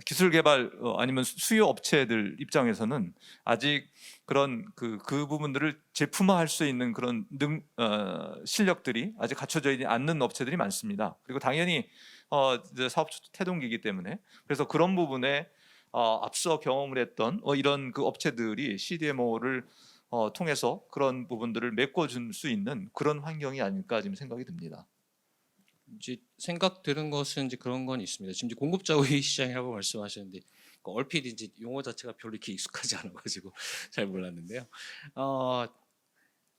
기술 개발 아니면 수요 업체들 입장에서는 아직 그런 그 부분들을 제품화할 수 있는 그런 실력들이 아직 갖춰져 있지 않는 업체들이 많습니다. 그리고 당연히 이제 사업 태동기이기 때문에 그래서 그런 부분에 앞서 경험을 했던 이런 그 업체들이 CDMO를 통해서 그런 부분들을 메꿔줄 수 있는 그런 환경이 아닐까 지금 생각이 듭니다. 이제 생각드는 것은 이제 그런 건 있습니다. 지금 이제 공급자 우위 시장이라고 말씀하셨는데 얼핏 이제 용어 자체가 별로 이렇게 익숙하지 않아가지고 잘 몰랐는데요.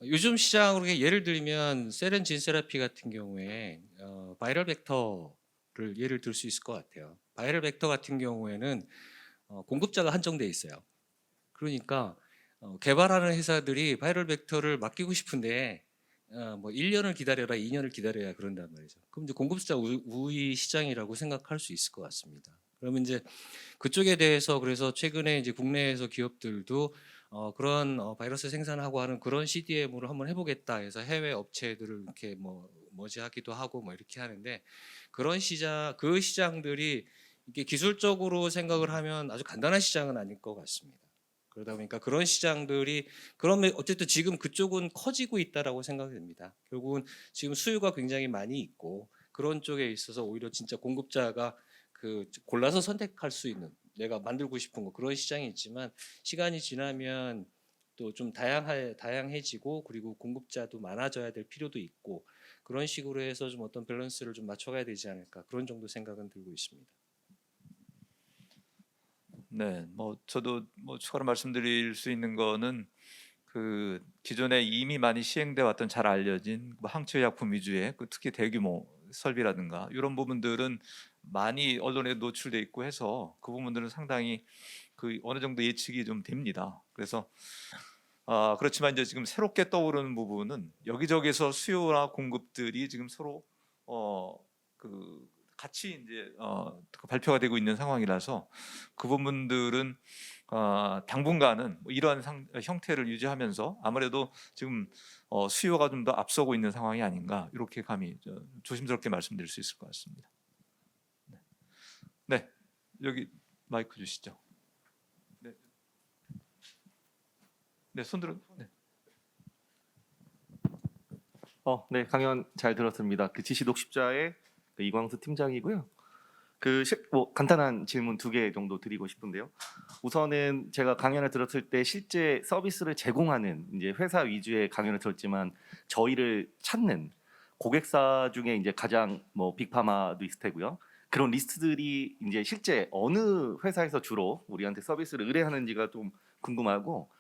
요즘 시장으로 예를 들면 셀 앤 진 세라피 같은 경우에 바이럴 벡터를 예를 들 수 있을 것 같아요. 바이럴 벡터 같은 경우에는 공급자가 한정돼 있어요. 그러니까 개발하는 회사들이 바이럴 벡터를 맡기고 싶은데 뭐 1년을 기다려라, 2년을 기다려야 그런단 말이죠. 그럼 이제 공급자 우위 시장이라고 생각할 수 있을 것 같습니다. 그러면 이제 그쪽에 대해서 그래서 최근에 이제 국내에서 기업들도 그런 바이러스 생산하고 하는 그런 CDMO를 한번 해보겠다 해서 해외 업체들을 이렇게 뭐 머지하기도 하고 뭐 이렇게 하는데 그런 그 시장들이 이게 기술적으로 생각을 하면 아주 간단한 시장은 아닐 것 같습니다. 그러다 보니까 그런 시장들이 그러면 어쨌든 지금 그쪽은 커지고 있다라고 생각이 됩니다. 결국은 지금 수요가 굉장히 많이 있고 그런 쪽에 있어서 오히려 진짜 공급자가 그 골라서 선택할 수 있는 내가 만들고 싶은 거 그런 시장이 있지만 시간이 지나면 또 좀 다양해지고 그리고 공급자도 많아져야 될 필요도 있고 그런 식으로 해서 좀 어떤 밸런스를 좀 맞춰가야 되지 않을까 그런 정도 생각은 들고 있습니다. 네, 뭐 저도 뭐 추가로 말씀드릴 수 있는 거는 그 기존에 이미 많이 시행돼 왔던 잘 알려진 뭐 항체의약품 위주의 그 특히 대규모 설비라든가 이런 부분들은 많이 언론에 노출돼 있고 해서 그 부분들은 상당히 그 어느 정도 예측이 좀 됩니다. 그래서 그렇지만 이제 지금 새롭게 떠오르는 부분은 여기저기서 수요나 공급들이 지금 서로 그 같이 이제 그 발표가 되고 있는 상황이라서 그 부분들은 당분간은 뭐 이러한 형태를 유지하면서 아무래도 지금 수요가 좀 더 앞서고 있는 상황이 아닌가 이렇게 감히 조심스럽게 말씀드릴 수 있을 것 같습니다. 네, 네. 여기 마이크 주시죠. 네, 네 손들어. 네. 네, 강연 잘 들었습니다. 그 지시 독십자의 그 이광수 팀장이고요. 뭐 간단한 질문 2개 정도 드리고 싶은데요. 우선은 제가 강연을 들었을 때 실제 서비스를 제공하는 이제 회사 위주의 강연을 들었지만 저희를 찾는 고객사 중에 이제 가장 뭐 빅파마도 있을 테고요. 그런 리스트들이 이제 실제 어느 회사에서 주로 우리한테 서비스를 의뢰하는지가 좀 궁금하고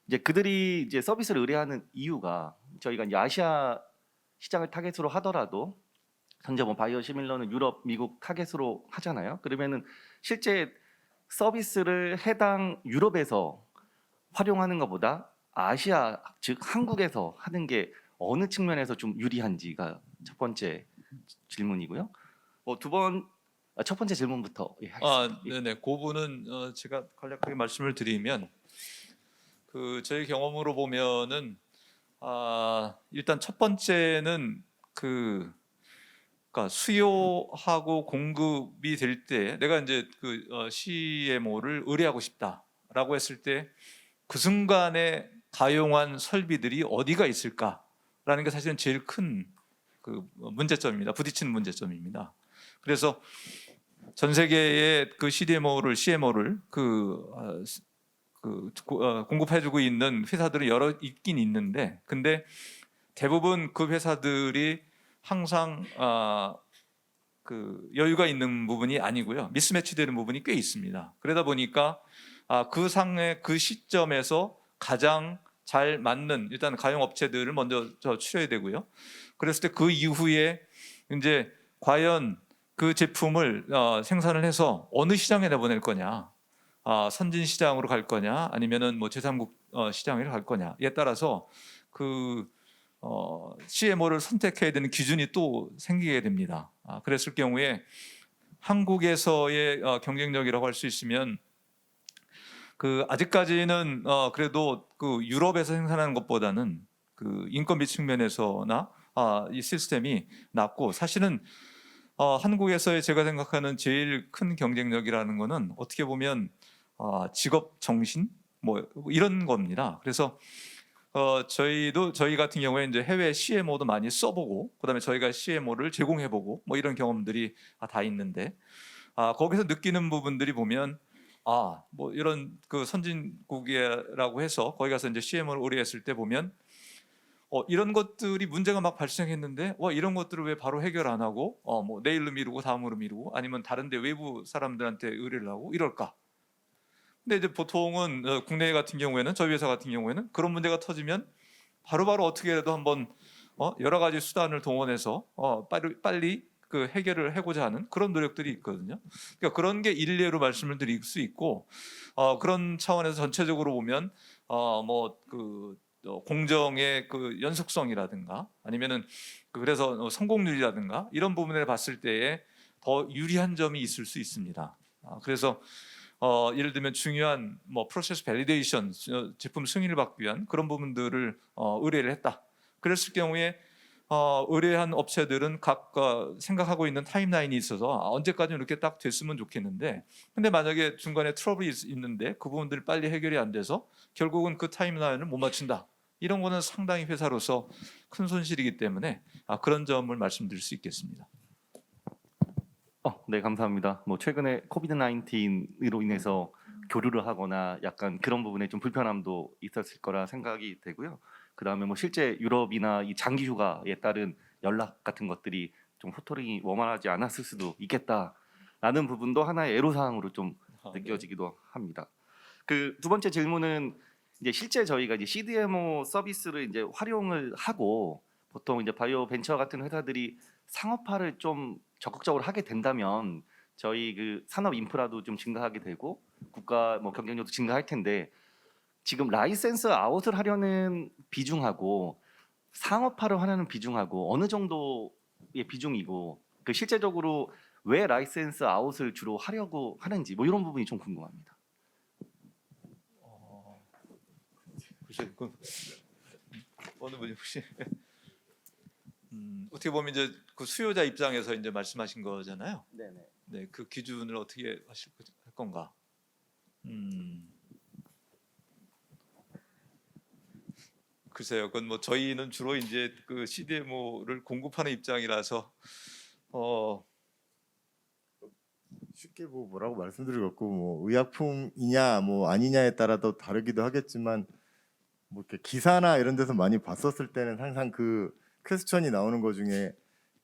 이제 그들이 이제 서비스를 의뢰하는 이유가 저희가 이제 아시아 시장을 타겟으로 하더라도 현재 뭐 바이오시밀러는 유럽, 미국 타겟으로 하잖아요. 그러면은 실제 서비스를 해당 유럽에서 활용하는 것보다 아시아 즉 한국에서 하는 게 어느 측면에서 좀 유리한지가 첫 번째 질문이고요. 첫 번째 질문부터 하겠습니다. 네네. 그 부분은 제가 간략하게 말씀을 드리면 그 저희 경험으로 보면은 일단 첫 번째는 그러니까 수요하고 공급이 될 때 내가 이제 그 CMO를 의뢰하고 싶다라고 했을 때 그 순간에 가용한 설비들이 어디가 있을까라는 게 사실은 제일 큰 그 문제점입니다. 부딪히는 문제점입니다. 그래서 전 세계의 그 CMO를 공급해주고 있는 회사들이 여러 있긴 있는데, 근데 대부분 그 회사들이 항상 그 여유가 있는 부분이 아니고요, 미스매치되는 부분이 꽤 있습니다. 그러다 보니까 그 상의 그 시점에서 가장 잘 맞는 일단 가용 업체들을 먼저 추려야 되고요. 그랬을 때 그 이후에 이제 과연 그 제품을 생산을 해서 어느 시장에 내보낼 거냐, 선진 시장으로 갈 거냐, 아니면은 뭐 제3국 시장에 갈 거냐에 따라서 그 CMO를 선택해야 되는 기준이 또 생기게 됩니다. 그랬을 경우에 한국에서의 경쟁력이라고 할 수 있으면 그 아직까지는 그래도 그 유럽에서 생산하는 것보다는 그 인건비 측면에서나 이 시스템이 낮고, 사실은 한국에서의 제가 생각하는 제일 큰 경쟁력이라는 거는 어떻게 보면 직업 정신 뭐 이런 겁니다. 그래서 저희 같은 경우에 이제 해외 CMO도 많이 써보고, 그다음에 저희가 CMO를 제공해보고 뭐 이런 경험들이 다 있는데, 거기서 느끼는 부분들이 보면 뭐 이런 그 선진국이라고 해서 거기 가서 이제 CMO를 의뢰했을 때 보면 이런 것들이 문제가 막 발생했는데 이런 것들을 왜 바로 해결 안 하고 뭐 내일로 미루고 다음으로 미루고 아니면 다른데 외부 사람들한테 의뢰를 하고 이럴까? 근데 이제 보통은 국내 같은 경우에는 저희 회사 같은 경우에는 그런 문제가 터지면 바로바로 어떻게라도 한번 여러 가지 수단을 동원해서 빨리 그 해결을 하고자 하는 그런 노력들이 있거든요. 그러니까 그런 게 일례로 말씀을 드릴 수 있고, 그런 차원에서 전체적으로 보면 뭐 그 공정의 그 연속성이라든가 아니면은 그래서 성공률이라든가 이런 부분을 봤을 때에 더 유리한 점이 있을 수 있습니다. 그래서 예를 들면 중요한 뭐 프로세스 밸리데이션 제품 승인을 받기 위한 그런 부분들을 의뢰를 했다. 그랬을 경우에 의뢰한 업체들은 각 생각하고 있는 타임라인이 있어서 언제까지 이렇게 딱 됐으면 좋겠는데, 근데 만약에 중간에 트러블이 있는데 그 부분들이 빨리 해결이 안 돼서 결국은 그 타임라인을 못 맞춘다. 이런 거는 상당히 회사로서 큰 손실이기 때문에 그런 점을 말씀드릴 수 있겠습니다. 네, 감사합니다. 뭐 최근에 코비드 19으로 인해서 교류를 하거나 약간 그런 부분에 좀 불편함도 있었을 거라 생각이 되고요. 그다음에 뭐 실제 유럽이나 이 장기 휴가에 따른 연락 같은 것들이 좀 소통이 원활하지 않았을 수도 있겠다라는 부분도 하나의 애로사항으로 좀 느껴지기도 합니다. 그 두 번째 질문은 이제 실제 저희가 이제 CDMO 서비스를 이제 활용을 하고 보통 이제 바이오 벤처 같은 회사들이 상업화를 좀 적극적으로 하게 된다면 저희 그 산업 인프라도 좀 증가하게 되고 국가 뭐 경쟁력도 증가할 텐데 지금 라이센스 아웃을 하려는 비중하고 상업화를 하려는 비중하고 어느 정도의 비중이고 그 실제적으로 왜 라이센스 아웃을 주로 하려고 하는지 뭐 이런 부분이 좀 궁금합니다. 글쎄, 어느 분이 혹시 어떻게 보면 이제 그 수요자 입장에서 이제 말씀하신 거잖아요. 네네. 네, 그 기준을 어떻게 할 건가? 글쎄요, 그건 뭐 저희는 주로 이제 그 CDMO를 공급하는 입장이라서 쉽게 뭐라고 말씀드리겠고 뭐 의약품이냐 뭐 아니냐에 따라도 다르기도 하겠지만 뭐 이렇게 기사나 이런 데서 많이 봤었을 때는 항상 그 퀘스천이 나오는 것 중에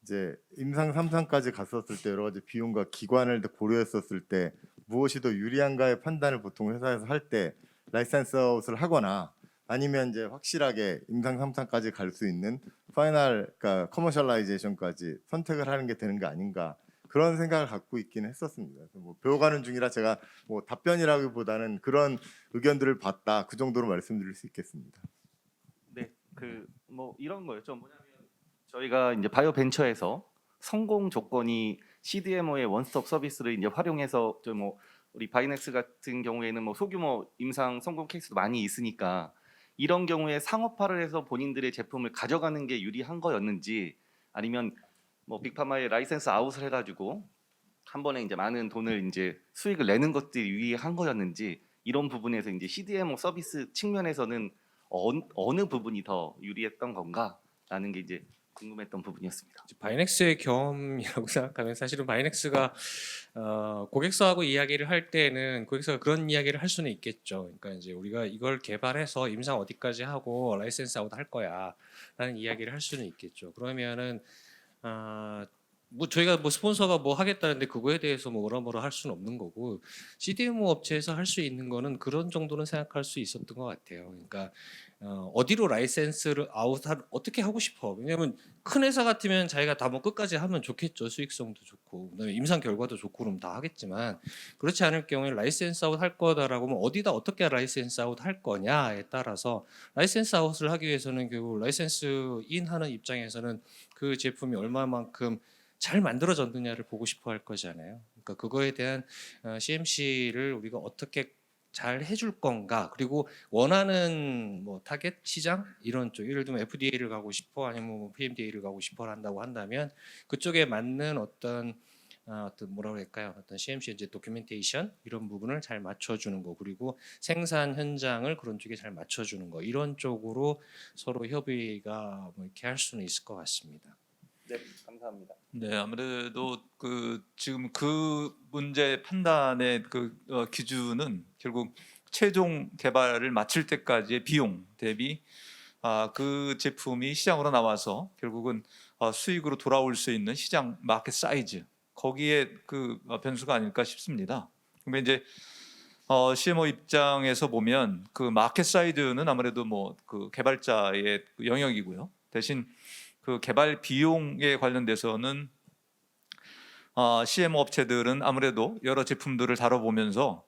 이제 임상 3상까지 갔었을 때 여러 가지 비용과 기관을 고려했었을 때 무엇이 더 유리한가의 판단을 보통 회사에서 할 때 라이센스 아웃을 하거나 아니면 이제 확실하게 임상 3상까지 갈 수 있는 파이널 그러니까 커머셜라이제이션까지 선택을 하는 게 되는 게 아닌가 그런 생각을 갖고 있기는 했었습니다. 그래서 뭐 배워가는 중이라 제가 뭐 답변이라기보다는 그런 의견들을 봤다 그 정도로 말씀드릴 수 있겠습니다. 네, 그 뭐 이런 거였죠. 뭐냐면 저희가 이제 바이오 벤처에서 성공 조건이 CDMO의 원스톱 서비스를 이제 활용해서 좀 뭐 우리 바이넥스 같은 경우에는 뭐 소규모 임상 성공 케이스도 많이 있으니까 이런 경우에 상업화를 해서 본인들의 제품을 가져가는 게 유리한 거였는지 아니면 뭐 빅파마의 라이센스 아웃을 해가지고 한 번에 이제 많은 돈을 이제 수익을 내는 것들이 유리한 거였는지 이런 부분에서 이제 CDMO 서비스 측면에서는 어느 부분이 더 유리했던 건가라는 게 이제 궁금했던 부분이었습니다. 바이넥스의 경험이라고 생각하면 사실은 바이넥스가 고객사하고 이야기를 할 때는 고객사가 그런 이야기를 할 수는 있겠죠. 그러니까 이제 우리가 이걸 개발해서 임상 어디까지 하고 라이센스 아웃 할 거야라는 이야기를 할 수는 있겠죠. 그러면은 뭐 저희가 뭐 스폰서가 뭐 하겠다는데 그거에 대해서 뭐 뭐라 할 수는 없는 거고 CDMO 업체에서 할 수 있는 거는 그런 정도는 생각할 수 있었던 것 같아요. 그러니까 어디로 라이센스를 어떻게 하고 싶어? 왜냐하면 큰 회사 같으면 자기가 다 뭐 끝까지 하면 좋겠죠. 수익성도 좋고 그다음에 임상 결과도 좋고 그러면 다 하겠지만 그렇지 않을 경우에 라이센스 아웃 할 거다라고 하면 어디다 어떻게 라이센스 아웃 할 거냐에 따라서 라이센스 아웃을 하기 위해서는 결국 라이센스 인 하는 입장에서는 그 제품이 얼마만큼 잘 만들어졌느냐를 보고 싶어 할 거잖아요. 그러니까 그거에 대한 CMC를 우리가 어떻게 잘 해줄 건가 그리고 원하는 뭐 타겟 시장 이런 쪽 예를 들면 FDA를 가고 싶어 아니면 뭐 PMDA를 가고 싶어 한다고 한다면 그쪽에 맞는 어떤 뭐라고 할까요? 어떤 CMC 이제 도큐멘테이션 이런 부분을 잘 맞춰주는 거 그리고 생산 현장을 그런 쪽에 잘 맞춰주는 거 이런 쪽으로 서로 협의가 뭐 이렇게 할 수는 있을 것 같습니다. 네, 감사합니다. 네, 아무래도 그 지금 그 문제 판단의 그 기준은 결국 최종 개발을 마칠 때까지의 비용 대비 그 제품이 시장으로 나와서 결국은 수익으로 돌아올 수 있는 시장 마켓 사이즈 거기에 그 변수가 아닐까 싶습니다. 근데 이제 CMO 입장에서 보면 그 마켓 사이즈는 아무래도 뭐 그 개발자의 영역이고요. 대신 그 개발 비용에 관련돼서는 CMO 업체들은 아무래도 여러 제품들을 다뤄보면서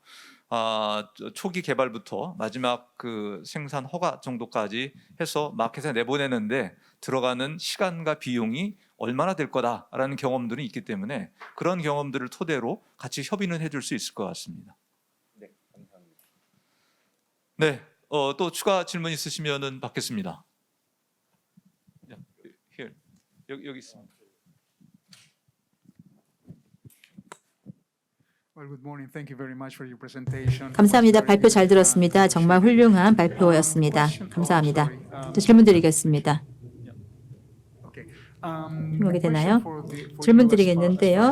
초기 개발부터 마지막 그 생산 허가 정도까지 해서 마켓에 내보내는데 들어가는 시간과 비용이 얼마나 될 거다라는 경험들이 있기 때문에 그런 경험들을 토대로 같이 협의는 해줄 수 있을 것 같습니다. 네, 감사합니다. 네, 또 추가 질문 있으시면은 받겠습니다. Yeah, here. 여기 있습니다. Well, good morning. Thank you very much for your presentation. 감사합니다. 발표 잘 들었습니다. 정말 훌륭한 발표였습니다. 감사합니다. 또 질문 드리겠습니다. 여기 되나요? 질문 드리겠는데요.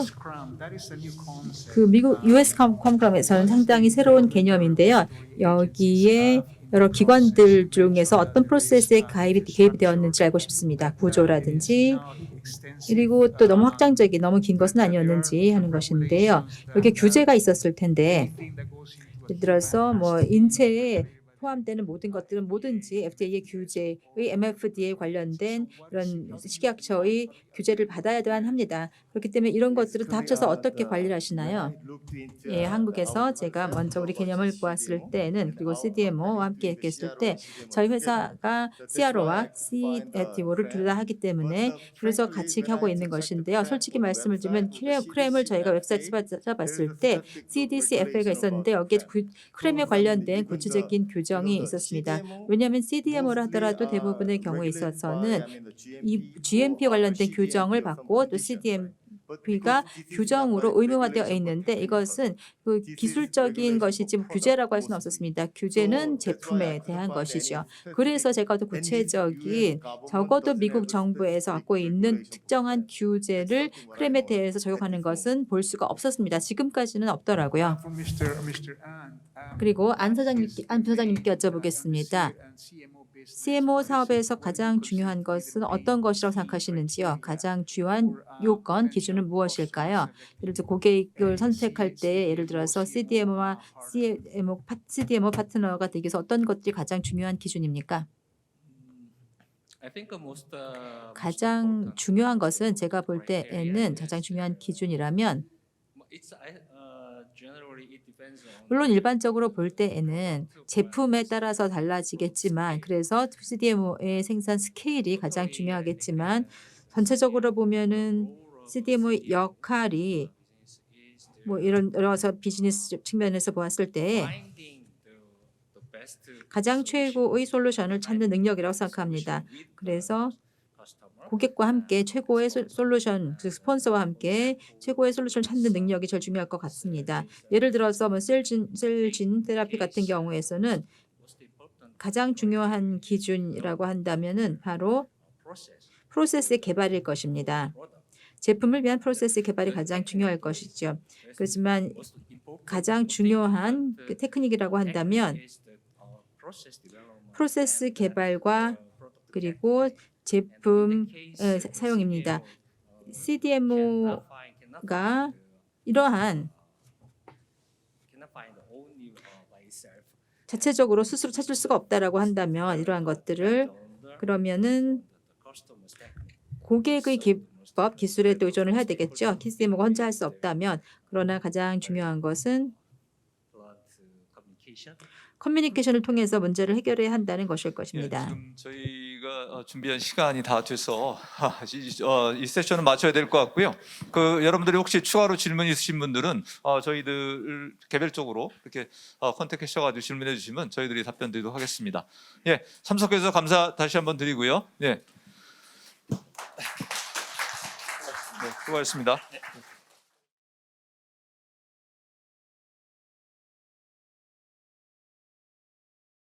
그 미국 US 컴컴에서는 상당히 새로운 개념인데요. 여기에 여러 기관들 중에서 어떤 프로세스에 개입이 되었는지 알고 싶습니다. 구조라든지 그리고 또 너무 확장적이 너무 긴 것은 아니었는지 하는 것인데요. 여기 규제가 있었을 텐데 예를 들어서 뭐 인체에 포함되는 모든 것들은 뭐든지 FDA의 규제의 MFD에 관련된 이런 식약처의 규제를 받아야 합니다. 그렇기 때문에 이런 것들을 다 합쳐서 어떻게 관리를 하시나요? 예, 한국에서 제가 먼저 우리 개념을 보았을 때는 그리고 CDMO와 함께 했을 때 저희 회사가 CRO와 CDMO를 둘 다 하기 때문에 그래서 같이 하고 있는 것인데요. 솔직히 말씀을 드리면 크렘을 저희가 웹사이트 찾아봤을 때 CDC FA가 있었는데 여기에 크렘에 관련된 구체적인 규정이 있었습니다. 왜냐하면 CDMO를 하더라도 대부분의 경우에 있어서는 이 GMP 관련된 규정을 받고 또 CDMP가 규정으로 의무화되어 있는데 이것은 그 기술적인 것이지 규제라고 할 수는 없었습니다. 규제는 제품에 대한 것이죠. 그래서 제가 더 구체적인 적어도 미국 정부에서 갖고 있는 특정한 규제를 크렘에 대해서 적용하는 것은 볼 수가 없었습니다. 지금까지는 없더라고요. 그리고 안 부사장님께 여쭤보겠습니다. CMO 사업에서 가장 중요한 것은 어떤 것이라고 생각하시는지요? 가장 중요한 요건, 기준은 무엇일까요? 예를 들어 고객을 선택할 때 예를 들어서 CDMO와 CDMO 파트너가 되기 위해서 어떤 것들이 가장 중요한 기준입니까? 가장 중요한 것은 제가 볼 때에는 가장 중요한 기준이라면 물론 일반적으로 볼 때에는 제품에 따라서 달라지겠지만 그래서 CDMO의 생산 스케일이 가장 중요하겠지만 전체적으로 보면은 CDMO의 역할이 뭐 이런 여러 비즈니스 측면에서 보았을 때 가장 최고의 솔루션을 찾는 능력이라고 생각합니다. 그래서 고객과 함께 최고의 솔루션, 즉 스폰서와 함께 최고의 솔루션을 찾는 능력이 제일 중요할 것 같습니다. 예를 들어서 뭐 셀진 테라피 같은 경우에서는 가장 중요한 기준이라고 한다면은 바로 프로세스의 개발일 것입니다. 제품을 위한 프로세스의 개발이 가장 중요할 것이죠. 그렇지만 가장 중요한 그 테크닉이라고 한다면 프로세스 개발과 그리고 제품 사용입니다. CDMO가 이러한 자체적으로 스스로 찾을 수가 없다라고 한다면 이러한 것들을 그러면은 고객의 기법, 기술에 또 의존을 해야 되겠죠. CDMO가 혼자 할 수 없다면 그러나 가장 중요한 것은 커뮤니케이션을 통해서 문제를 해결해야 한다는 것일 것입니다. 지금 저희가 준비한 시간이 다 돼서 이 세션은 마쳐야 될 것 같고요. 그 여러분들이 혹시 추가로 질문 있으신 분들은 저희들 개별적으로 이렇게 컨택해 주셔가지고 질문해 주시면 저희들이 답변 드리도록 하겠습니다. 예, 참석해 주셔서 감사 다시 한번 드리고요. 예, 수고하셨습니다.